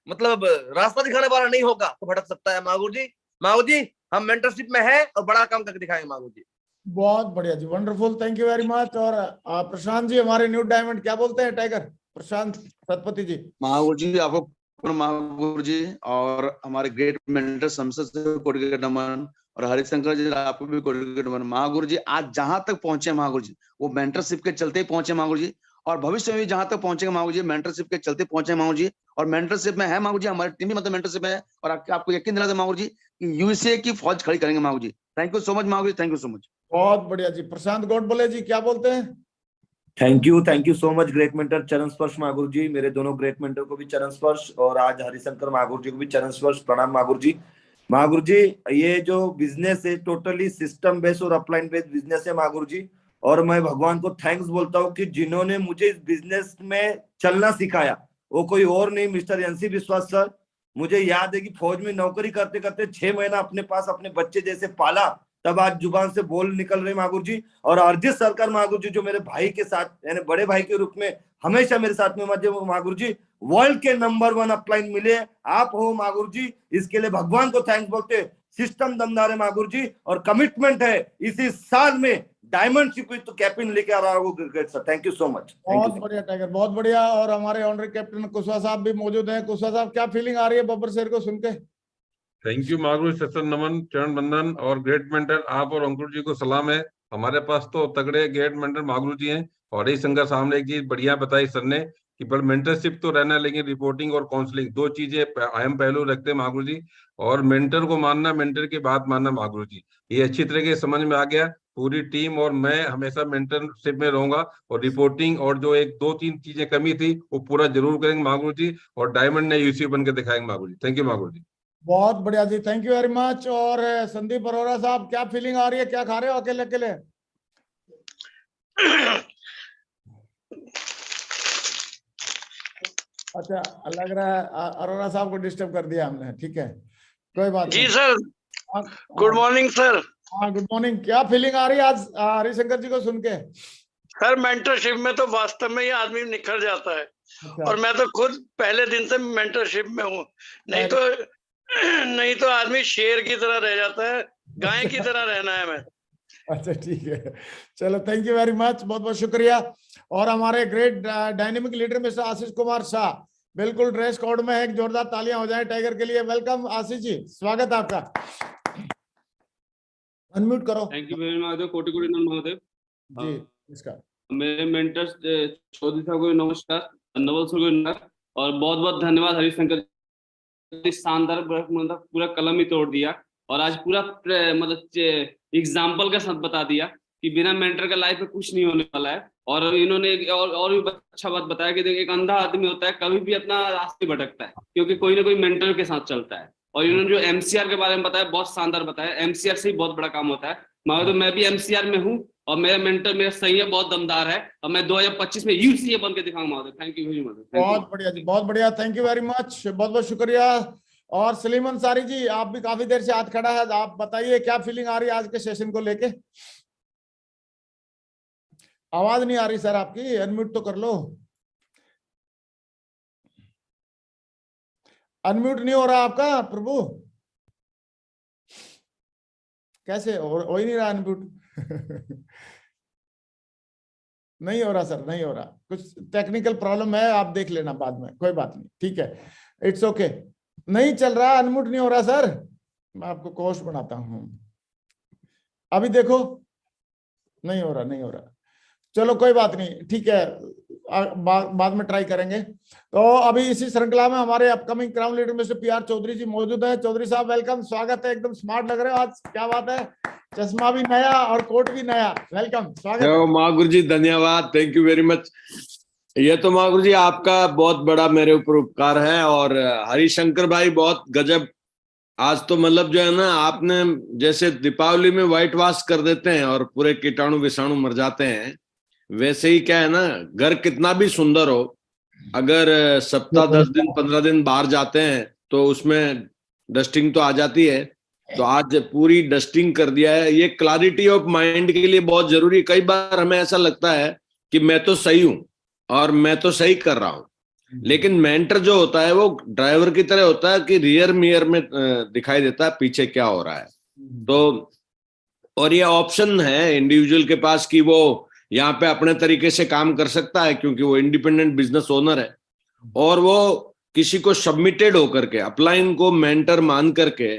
मतलब रास्ता दिखाने वाला नहीं होगा तो भटक सकता है। महागुरु जी हम मेंटरशिप में है और बड़ा काम करके दिखाएंगे महागुरु जी।
बहुत बढ़िया जी, wonderful, thank you very much. और प्रशांत जी, हमारे न्यू डायमंड, क्या बोलते हैं टाइगर? प्रशांत सतपति जी।
महागुरु जी, आपको महागुरु जी और हमारे ग्रेट मेंटर शमशेर सर को नमन और हरिशंकर जी आपको भी कोटि नमन। महागुरु जी आज जहां तक पहुंचे महागुरु जी, वो मेंटरशिप के चलते ही पहुंचे महागुरु जी, और भविष्य में भी जहां तक पहुंचेंगे महागुरु जी मेंटरशिप के चलते पहुंचे महागुरु जी। और मेंटरशिप में है महागुरु जी, हमारी टीम भी मतलब मेंटरशिप में है, और आपको यकीन दिलाते महागुरु जी कि यूएसए की फौज खड़ी करेंगे Mahaguru ji. Thank you so much Mahaguru ji, thank you so much.
बहुत बढ़िया जी। प्रशांत गौड बोले जी, क्या बोलते हैं?
Thank you so much great mentor चरण स्पर्श महागुरु जी। मेरे दोनों ग्रेट मेंटर को भी चरण स्पर्श, और आज हरिशंकर महागुरु जी को भी चरण स्पर्श प्रणाम महागुरु जी। महागुरु जी ये जो बिजनेस है टोटली सिस्टम बेस्ड और अपलाइन बेस्ड बिजनेस है महागुरु जी, और मैं भगवान को थैंक्स बोलता हूँ कि जिन्होंने मुझे इस बिजनेस में चलना सिखाया वो कोई और नहीं, मिस्टर एनसी विश्वास सर। मुझे याद है कि फौज में नौकरी करते करते 6 महीना अपने पास अपने बच्चे जैसे पाला, तब आज जुबान से बोल निकल रहे महागुरु जी। और अरिजीत सरकार महागुरु जी जो मेरे भाई के साथ यानी बड़े भाई के रूप में हमेशा मेरे साथ में मजे महागुरु जी, वर्ल्ड के नंबर 1 अपलाइन मिले आप हो महागुरु जी, इसके लिए भगवान को थैंक्स बोलते। सिस्टम दमदार है महागुरु जी, और कमिटमेंट है इसी साल में डायमंड शिप तो कैप्टन लेके आ रहा हूँ cricket sir. Thank you so much.
बहुत बढ़िया टाइगर, बहुत बढ़िया। और हमारे ऑनरी कैप्टन कुशवाहा साहब भी मौजूद हैं। कुशवाहा साहब, क्या फीलिंग आ रही है बब्बर शेर को सुन के?
थैंक यू महागुरु, सत्संग नमन, चरण बंदन, और ग्रेट मेंटर आप और अंकुर जी को सलाम है। हमारे पास तो तगड़े ग्रेट मेंटर महागुरु जी हैं, और ही शंकर सामने एक चीज बढ़िया बताई सर ने कि पर मेंटरशिप तो रहना, लेकिन रिपोर्टिंग और काउंसलिंग 2 चीजें अहम पहलू रखते हैं महागुरु जी। और मेंटर को मानना, मेंटर की बात मानना महागुरु जी, ये अच्छी तरह से समझ में आ गया। पूरी टीम और मैं हमेशा मेंटरशिप में रहूंगा, और रिपोर्टिंग और जो 1-2-3 चीजें कमी थी वो पूरा जरूर करेंगे महागुरु जी, और डायमंड ने यूसी बन के दिखाएंगे महागुरु जी। Thank you Mahaguru ji.
बहुत बढ़िया जी, थैंक यू वेरी मच। और संदीप अरोरा साहब, क्या फीलिंग आ रही है? क्या खा रहे हो अकेले अकेले? अच्छा, लग रहा है अरोरा साहब को डिस्टर्ब कर दिया हमने। ठीक है, कोई बात
जी
नहीं।
Sir, good morning sir.
हाँ, गुड मॉर्निंग। क्या फीलिंग आ रही है आज हरिशंकर जी को सुन के?
सर मेंटरशिप में तो वास्तव में ये आदमी निखर जाता है।
अच्छा।
और मैं तो खुद पहले दिन से मेंटरशिप में हूँ, नहीं तो आदमी शेर की तरह रह जाता है, गाय की तरह रहना है मैं।
अच्छा, ठीक है, चलो, थैंक यू वेरी मच, बहुत बहुत शुक्रिया। और हमारे great dynamic leader mister Ashish Kumar Shah बिल्कुल ड्रेस कोड में है। एक जोरदार तालियां हो जाए टाइगर के लिए। वेलकम आशीष जी, स्वागत आपका। अनम्यूट करो।
थैंक यू वेरी मच, कोटि कोटि नमन महादेव
जी। नमस्कार।
मेरे मेंटर्स चौधरी साहब को नमस्कार, नवल सर को नमस्कार, और बहुत बहुत धन्यवाद हरिशंकर, शानदार मतलब पूरा कलम ही तोड़ दिया, और आज पूरा मतलब एग्जाम्पल के साथ बता दिया कि बिना मेंटर का लाइफ में कुछ नहीं होने वाला है। और इन्होंने और भी अच्छा बात बताया कि देखिए, एक अंधा आदमी होता है कभी भी अपना रास्ते भटकता है, क्योंकि कोई ना कोई मेंटर के साथ चलता है। और इन्होंने जो एमसीआर के बारे में बताया बहुत शानदार बताया, एमसीआर से ही बहुत बड़ा काम होता है। मगर तो मैं भी एमसीआर में हूँ, और मेरा मेंटर मेरा सही है, बहुत दमदार है, और मैं 2025 में यूसीए बन के दिखाऊंगा। Thank you very much.
बहुत बढ़िया जी, बहुत बढ़िया, थैंक यू वेरी मच, बहुत बहुत शुक्रिया। और सलीम अंसारी जी, आप भी काफी देर से हाथ खड़ा है, आप बताइए क्या फीलिंग आ रही है आज के सेशन को लेके? आवाज नहीं आ रही सर आपकी, अनम्यूट तो कर लो। अनम्यूट नहीं हो रहा आपका प्रभु, कैसे हो ही नहीं रहा अनम्यूट? नहीं हो रहा सर, नहीं हो रहा, कुछ टेक्निकल प्रॉब्लम है, आप देख लेना बाद में, कोई बात नहीं, ठीक है, इट्स ओके। नहीं चल रहा, अनम्यूट नहीं हो रहा सर, मैं आपको कोच बनाता हूं। अभी देखो, नहीं हो रहा, नहीं हो रहा, चलो कोई बात नहीं, ठीक है, बाद में ट्राई करेंगे। तो अभी इसी श्रृंखला में हमारे upcoming crown leader mister PR Chaudhary ji मौजूद है। चौधरी साहब वेलकम, स्वागत है, एकदम स्मार्ट लग रहे हो आज, क्या बात है, चश्मा भी नया और कोट भी नया, वेलकम, स्वागत है।
महागुरु जी धन्यवाद, थैंक यू वेरी मच। ये तो महागुरु जी आपका बहुत बड़ा मेरे ऊपर उपकार है, और हरिशंकर भाई बहुत गजब, आज तो मतलब जो है ना, आपने जैसे दीपावली में व्हाइट वॉश कर देते हैं और पूरे कीटाणु विषाणु मर जाते हैं, वैसे ही क्या है ना, घर कितना भी सुंदर हो, अगर सप्ताह 10 दिन 15 दिन बाहर जाते हैं तो उसमें डस्टिंग तो आ जाती है। तो आज पूरी डस्टिंग कर दिया है, ये क्लैरिटी ऑफ माइंड के लिए बहुत जरूरी है। कई बार हमें ऐसा लगता है कि मैं तो सही हूं और मैं तो सही कर रहा हूं, लेकिन मेंटर जो होता है वो ड्राइवर की तरह होता है कि रियर मिरर में दिखाई देता है पीछे क्या हो रहा है। तो और ये ऑप्शन है इंडिविजुअल के पास कि वो यहाँ पे अपने तरीके से काम कर सकता है, क्योंकि वो इंडिपेंडेंट बिजनेस ओनर है, और वो किसी को सबमिटेड होकर के अपलाइन को मेंटर मान करके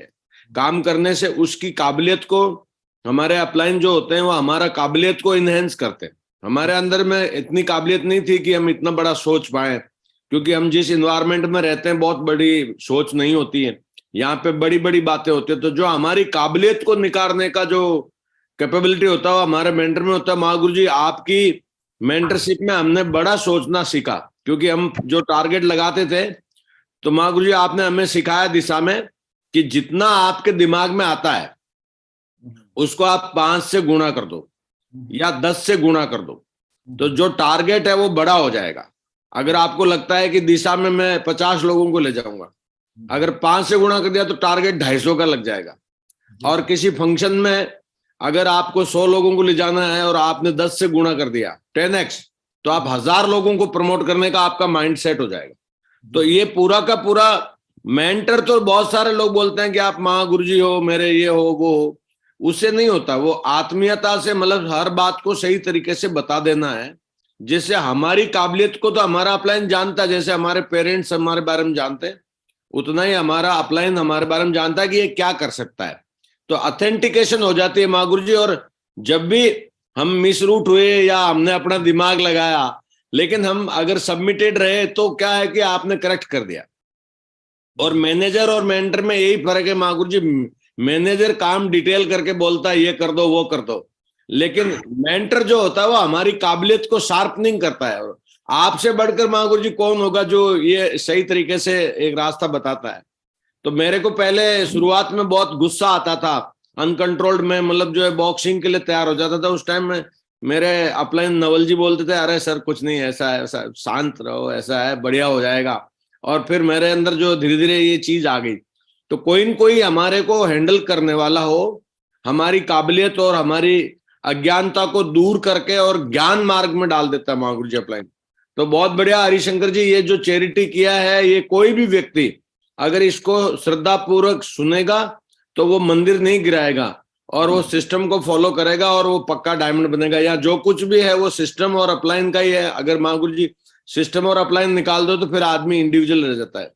काम करने से उसकी काबिलियत को, हमारे अपलाइन जो होते हैं वो हमारा काबिलियत को इनहेंस करते हैं। हमारे अंदर में इतनी काबिलियत नहीं थी कि हम इतना बड़ा सोच पाए, क्योंकि हम जिस इन्वायरमेंट में रहते हैं बहुत बड़ी सोच नहीं होती है, यहाँ पे बड़ी बड़ी बातें होती है। तो जो हमारी काबिलियत को निखारने का जो कैपेबिलिटी होता है वो हमारे मेंटर में होता है। महागुरु जी आपकी मेंटरशिप में हमने बड़ा सोचना सीखा, क्योंकि हम जो टारगेट लगाते थे तो महागुरु जी आपने हमें सिखाया दिशा में कि जितना आपके दिमाग में आता है उसको आप 5 से गुणा कर दो या 10 से गुणा कर दो, तो जो टारगेट है वो बड़ा हो जाएगा। अगर आपको लगता है कि दिशा में मैं 50 लोगों को ले जाऊंगा, अगर 5 से गुणा कर दिया तो टारगेट 250 का लग जाएगा। और किसी फंक्शन में अगर आपको 100 लोगों को ले जाना है और आपने 10 से गुणा कर दिया 10x, तो आप 1000 लोगों को प्रमोट करने का आपका माइंड सेट हो जाएगा। तो ये पूरा का पूरा मेंटर, तो बहुत सारे लोग बोलते हैं कि आप महागुरु जी हो, मेरे ये हो वो हो, उससे नहीं होता। वो आत्मीयता से, मतलब हर बात को सही तरीके से बता देना है, जिससे हमारी काबिलियत को तो हमारा अपलाइन जानता है, जैसे हमारे पेरेंट्स हमारे बारे में जानते हैं उतना ही हमारा अपलाइन हमारे बारे में जानता है कि ये क्या कर सकता है। तो ऑथेंटिकेशन हो जाती है महागुरु जी। और जब भी हम मिस रूट हुए या हमने अपना दिमाग लगाया, लेकिन हम अगर सबमिटेड रहे तो क्या है कि आपने करेक्ट कर दिया। और मैनेजर और मेंटर में यही फर्क है महागुरु जी, मैनेजर काम डिटेल करके बोलता है ये कर दो वो कर दो, लेकिन मेंटर जो होता है वो हमारी काबिलियत को शार्पनिंग करता है। और आपसे बढ़कर महागुरु जी कौन होगा जो ये सही तरीके से एक रास्ता बताता है। तो मेरे को पहले शुरुआत में बहुत गुस्सा आता था, अनकंट्रोल्ड में, मतलब जो है बॉक्सिंग के लिए तैयार हो जाता था। उस टाइम में मेरे अपलाइन नवल जी बोलते थे, अरे सर कुछ नहीं, ऐसा है, ऐसा शांत रहो, ऐसा है, बढ़िया हो जाएगा। और फिर मेरे अंदर जो धीरे धीरे ये चीज आ गई। तो कोई न कोई हमारे को हैंडल करने वाला हो, हमारी काबिलियत और हमारी अज्ञानता को दूर करके और ज्ञान मार्ग में डाल देता है महागुरु जी अपलाइन। तो बहुत बढ़िया हरिशंकर जी, ये जो चैरिटी किया है, ये कोई भी व्यक्ति अगर इसको श्रद्धा पूर्वक सुनेगा तो वो मंदिर नहीं गिराएगा और वो सिस्टम को फॉलो करेगा और वो पक्का डायमंड बनेगा। या जो कुछ भी है वो सिस्टम और अपलाइन का ही है। अगर महागुरु जी सिस्टम और अपलाइन निकाल दो तो फिर आदमी इंडिविजुअल रह जाता है।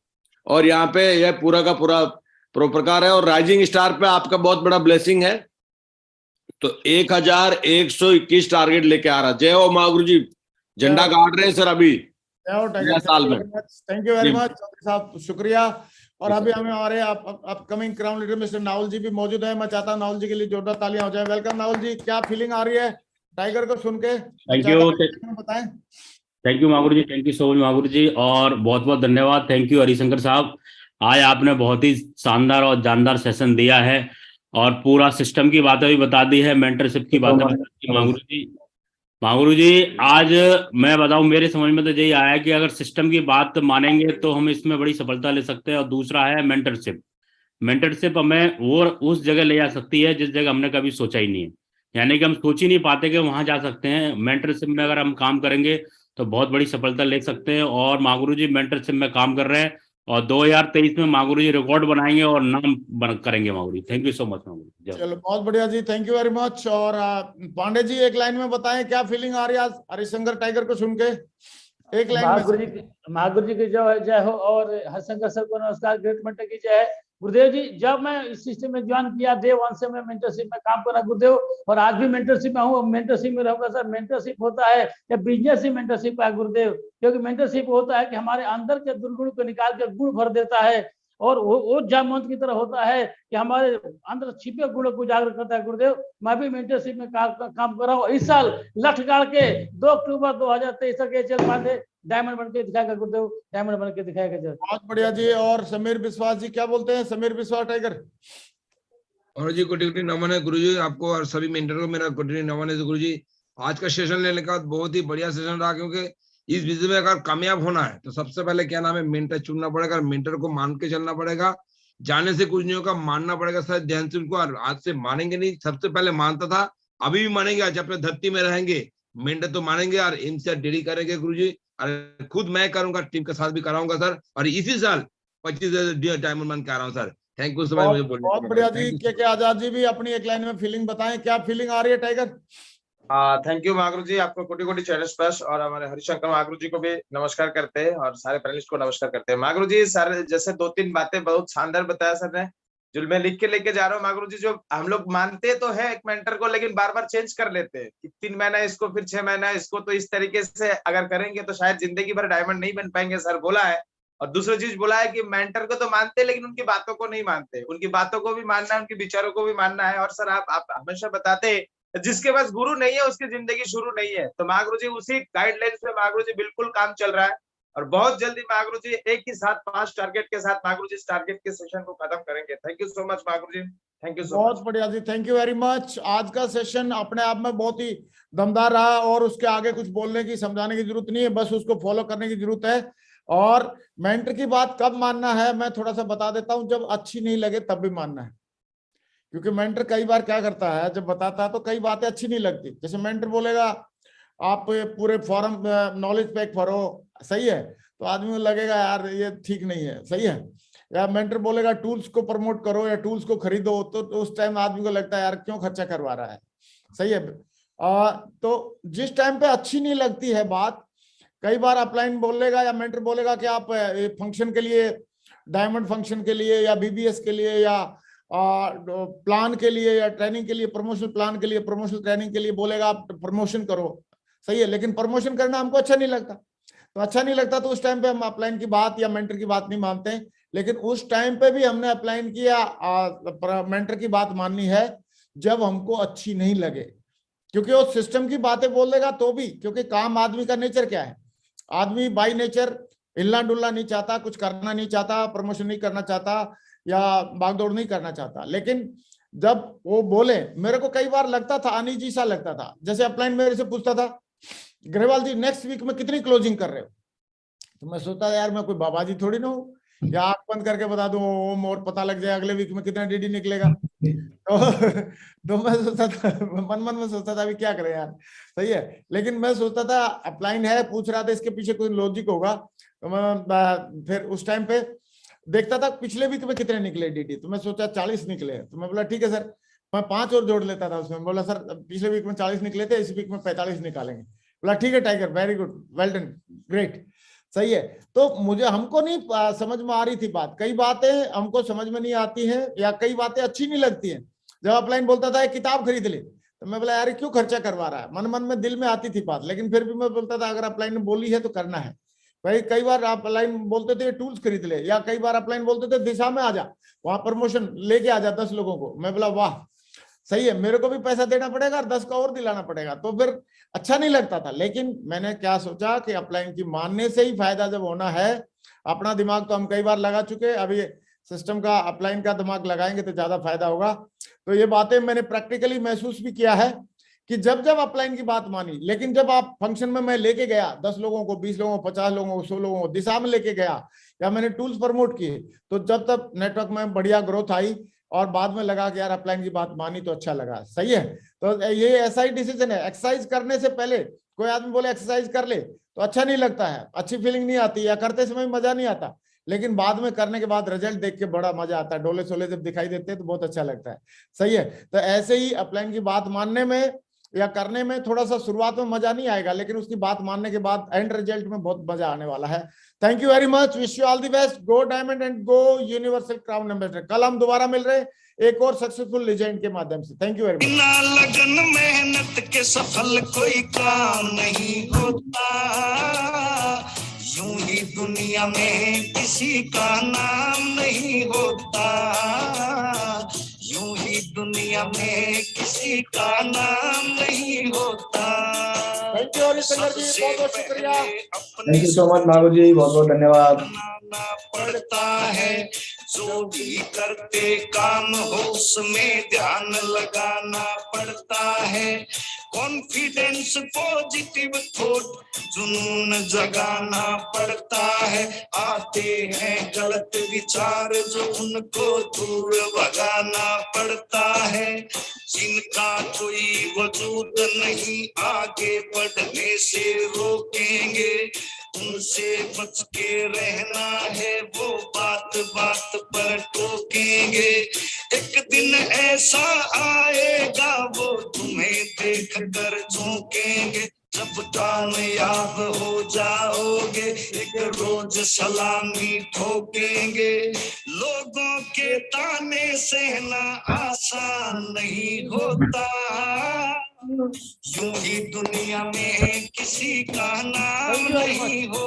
और यहाँ पे यह पूरा का पूरा प्रोप्रकार है। और राइजिंग स्टार पे आपका बहुत बड़ा ब्लेसिंग है। तो 1121 टारगेट लेके आ रहा। जय हो महागुरु जी, झंडा गाड़ रहे हैं सर अभी साल में।
थैंक यू वेरी मच साहब, शुक्रिया। और अभी हमें हमारे upcoming crown leader mister Naval ji भी मौजूद है। मैं चाहता हूं नावल जी के लिए जोरदार तालियां हो जाए। वेलकम नावल जी, क्या फीलिंग आ रही है टाइगर को सुन के?
थैंक यू,
बताएं।
Thank you Mahaguru ji, thank you so much Mahaguru ji, और बहुत बहुत धन्यवाद। थैंक यू हरिशंकर साहब, आज आपने बहुत ही शानदार और जानदार सेशन दिया है और पूरा सिस्टम की बातें भी बता दी है, मेंटरशिप की बातें बता दी महागुरु जी। महागुरु जी आज मैं बताऊं, मेरे समझ में तो यही आया कि अगर सिस्टम की बात मानेंगे तो हम इसमें बड़ी सफलता ले सकते हैं। और दूसरा है मेंटरशिप। मेंटरशिप हमें वो उस जगह ले जा सकती है जिस जगह हमने कभी सोचा ही नहीं है, यानी कि हम सोच ही नहीं पाते कि वहां जा सकते हैं। मेंटरशिप में अगर हम काम करेंगे तो बहुत बड़ी सफलता ले सकते हैं। और महागुरु जी मेंटरशिप में काम कर रहे हैं और 2023 में महागुरु जी रिकॉर्ड बनाएंगे और नाम करेंगे Mahaguru ji. Thank you so much Mahaguru.
चलो बहुत बढ़िया जी, थैंक यू वेरी मच। और पांडे जी एक लाइन में बताएं क्या फीलिंग आ रही है आज हरिशंकर टाइगर को सुन के, एक लाइन में।
महागुरु जी की जय हो और हरिशंकर सर को नमस्कार, ग्रेट मेंटर की जय है। गुरुदेव जी, जब मैं इस सिस्टम में ज्वाइन किया डे 1 से मैं मेंटरशिप में काम कर रहा गुरुदेव, और आज भी मेंटरशिप में हूँ, मेंटरशिप में रहूंगा सर। मेंटरशिप होता है या बिजनेस ही मेंटरशिप है गुरुदेव, क्योंकि मेंटरशिप होता है कि हमारे अंदर के दुर्गुण को निकाल के गुण भर देता है। और वो जामवंत की तरह होता है कि हमारे अंदर छिपे गुणों को उजागर करता है गुरुदेव। मैं भी मेंटरशिप में काम कर रहा हूँ। इस साल लठ गाड़ के 2 अक्टूबर 2023 तक चल पाते डायमंड बन के दिखाएगा गुरुदेव, डायमंड बन के दिखाएगा।
बहुत बढ़िया जी। और समीर विश्वास जी क्या बोलते हैं? समीर विश्वास टाइगर।
और जी कोटि कोटि नमन है गुरु जी आपको और सभी मेंटर को मेरा कोटि नमन है गुरु जी। आज का सेशन लेने का बहुत ही बढ़िया सेशन रहा, क्योंकि इस बिजनेस में अगर कामयाब होना है तो सबसे पहले क्या नाम है, मेंटर चुनना पड़ेगा। मेंटर को मान के चलना पड़ेगा, जाने से कुछ नहीं होगा, मानना पड़ेगा। सर ध्यान से उनको, आज से मानेंगे नहीं, सबसे पहले मानता था, अभी भी मानेंगे। आज अपने धरती में रहेंगे मेंटर तो मानेंगे और इनसे डेली करेंगे गुरु जी। और खुद मैं करूंगा, टीम के साथ भी कराऊंगा सर। और इसी साल 25 डायमंड बन के आ रहा हूँ sir. Thank you so much मुझे बोलने।
बहुत बढ़िया जी। के आजाद जी भी अपनी एक लाइन में फीलिंग बताएं, क्या फीलिंग आ रही है टाइगर?
थैंक यू महागुरु जी, आपको कोटि कोटि चरण स्पर्श और हमारे हरिशंकर महागुरु जी को भी नमस्कार करते हैं और सारे पैनलिस्ट को नमस्कार करते हैं। महागुरु जी सर जैसे 2-3 बातें बहुत शानदार बताया सर ने, जो मैं लिख के लेके जा रहा हूँ मागुरु जी, जो हम लोग मानते तो है एक मेंटर को, लेकिन बार बार चेंज कर लेते हैं कि 3 महीना इसको, फिर 6 महीना इसको। तो इस तरीके से अगर करेंगे तो शायद जिंदगी भर डायमंड नहीं बन पाएंगे, सर बोला है। और दूसरी चीज बोला है कि मेंटर को तो मानते लेकिन उनकी बातों को नहीं मानते, उनकी बातों को भी मानना है, उनके विचारों को भी मानना है। और सर आप हमेशा बताते हैं जिसके पास गुरु नहीं है उसकी जिंदगी शुरू नहीं है। तो महागुरु जी उसी गाइडलाइंस पे महागुरु जी बिल्कुल काम चल रहा है, और बहुत जल्दी महागुरु जी एक ही साथ 5 टारगेट के साथ महागुरु जी इस टारगेट के सेशन को खत्म करेंगे। Thank you so much Mahaguru ji, thank you so much.
बहुत बढ़िया जी, थैंक यू वेरी मच। आज का सेशन अपने आप में बहुत ही दमदार रहा, और उसके आगे कुछ बोलने की, समझाने की जरूरत नहीं है, बस उसको फॉलो करने की जरूरत है। और मेंटर की बात कब मानना है मैं थोड़ा सा बता देता हूं, जब अच्छी नहीं लगे तब भी मानना है। क्योंकि मेंटर कई बार क्या करता है, जब बताता है तो कई बातें अच्छी नहीं लगती। जैसे मेंटर बोलेगा आप पूरे फॉरम नॉलेज पैक भरो, सही है, तो आदमी को लगेगा यार ये ठीक नहीं है, सही है। या मेंटर बोलेगा टूल्स को प्रमोट करो या टूल्स को खरीदो, तो उस टाइम आदमी को लगता है यार क्यों खर्चा करवा रहा है, सही है। तो जिस टाइम पे अच्छी नहीं लगती है बात, कई बार अपलाइन बोलेगा या मेंटर बोलेगा कि आप फंक्शन के लिए, डायमंड फंक्शन के लिए या बीबीएस के लिए या प्लान के लिए या ट्रेनिंग के लिए, प्रमोशनल प्लान के लिए, प्रमोशनल ट्रेनिंग के लिए बोलेगा आप प्रमोशन करो, सही है। लेकिन प्रमोशन करना हमको अच्छा नहीं लगता, तो अच्छा नहीं लगता तो उस टाइम पे हम अपलाइन की बात या मेंटर की बात नहीं मानते हैं। लेकिन उस टाइम पे भी हमने अपलाइन किया मेंटर की बात माननी है जब हमको अच्छी नहीं लगे, क्योंकि वो सिस्टम की बातें बोल देगा तो भी, क्योंकि काम आदमी का नेचर क्या है, आदमी बाई नेचर हिलना डुलना नहीं चाहता, कुछ करना नहीं चाहता, प्रमोशन नहीं करना चाहता या भागदौड़ नहीं करना चाहता। लेकिन जब वो बोले, मेरे को कई बार लगता था अनईजी सा लगता था। जैसे अपलाइन मेरे से पूछता था ग्रेवाल जी नेक्स्ट वीक में कितनी क्लोजिंग कर रहे हो, तो मैं सोचता था यार मैं कोई बाबा जी थोड़ी ना हूँ, या आंख बंद करके बता दूं ओम और पता लग जाए अगले वीक में कितना डीडी निकलेगा। तो मैं सोचता था, मन में सोचता था अभी क्या करें यार, सही है। लेकिन मैं सोचता था अपलाइन है, पूछ रहा था, इसके पीछे कोई लॉजिक होगा। तो मैं फिर उस टाइम पे देखता था पिछले वीक में कितने निकले डीडी, तो मैं सोचा 40 निकले। तो मैं बोला ठीक है सर, मैं 5 और जोड़ लेता था उसमें। बोला सर पिछले वीक में 40 निकले थे, इस वीक में 45 निकालेंगे। बोला ठीक है tiger, very good, well done, great, सही है। तो मुझे हमको नहीं समझ में आ रही थी बात, कई बातें हमको समझ में नहीं आती हैं या कई बातें अच्छी नहीं लगती हैं। जब अपलाइन बोलता था एक किताब खरीद ले, तो मैं बोला यार क्यों खर्चा करवा रहा है, मन में दिल में आती थी बात, लेकिन फिर भी मैं बोलता था अगर अपलाइन ने बोली है तो करना है भाई। कई बार अपलाइन बोलते थे टूल्स खरीद ले, या कई बार अपलाइन बोलते थे दिशा में आ जा, वहां प्रमोशन लेके आ जा 10 लोगों को। मैं बोला वाह सही है, मेरे को भी पैसा देना पड़ेगा और 10 का और दिलाना पड़ेगा, तो फिर अच्छा नहीं लगता था। लेकिन मैंने क्या सोचा कि अपलाइन की मानने से ही फायदा जब होना है, अपना दिमाग तो हम कई बार लगा चुके, अभी सिस्टम का अपलाइन का दिमाग लगाएंगे तो ज्यादा फायदा होगा। तो ये बातें मैंने प्रैक्टिकली महसूस भी किया है कि जब जब अपलाइन की बात मानी, लेकिन जब आप फंक्शन में मैं लेके गया 10 लोगों को, 20 लोगों को, 50 लोगों को, 100 लोगों को दिशा में लेके गया, या मैंने टूल्स प्रमोट किए, तो जब तक नेटवर्क में बढ़िया ग्रोथ आई और बाद में लगा कि यार अपलाइन की बात मानी तो अच्छा लगा, सही है। तो ये ऐसा ही डिसीजन है। एक्सरसाइज करने से पहले कोई आदमी बोले एक्सरसाइज कर ले तो अच्छा नहीं लगता है, अच्छी फीलिंग नहीं आती, या करते समय मजा नहीं आता, लेकिन बाद में करने के बाद रिजल्ट देख के बड़ा मजा आता है, डोले सोले जब दिखाई देते हैं तो बहुत अच्छा लगता है, सही है। तो ऐसे ही अपलाइन की बात मानने में या करने में थोड़ा सा शुरुआत में मजा नहीं आएगा, लेकिन उसकी बात मानने के बाद एंड रिजल्ट में बहुत मजा आने वाला है। Thank you very much, wish you all the best, go diamond and go universal crown ambassador. कल हम दोबारा मिल रहे हैं एक और सक्सेसफुल लेजेंड के माध्यम से। Thank you very much.
बिना लगन मेहनत के सफल कोई काम नहीं होता, यूं ही दुनिया में किसी का नाम नहीं होता, यूं ही दुनिया में किसी का नाम नहीं होता।
थैंक यू हरिशंकर जी, बहुत बहुत शुक्रिया।
थैंक यू सो मच मागू जी, बहुत बहुत धन्यवाद।
पड़ता है जो भी करते काम हो उसमें ध्यान लगाना पड़ता है, कॉन्फिडेंस पॉजिटिव थॉट जुनून जगाना पड़ता है, आते हैं गलत विचार जो उनको दूर भगाना पड़ता है, जिनका कोई वजूद नहीं आगे बढ़ने से रोकेंगे, उनसे बच के रहना है वो बात बात पर टोकेंगे, एक दिन ऐसा आएगा वो तुम्हें देख कर झोंकेंगे, जब कामयाब हो जाओगे एक रोज सलामी ठोकेंगे। लोगों के ताने सहना आसान नहीं होता, यूं ही दुनिया में किसी का नाम नहीं हो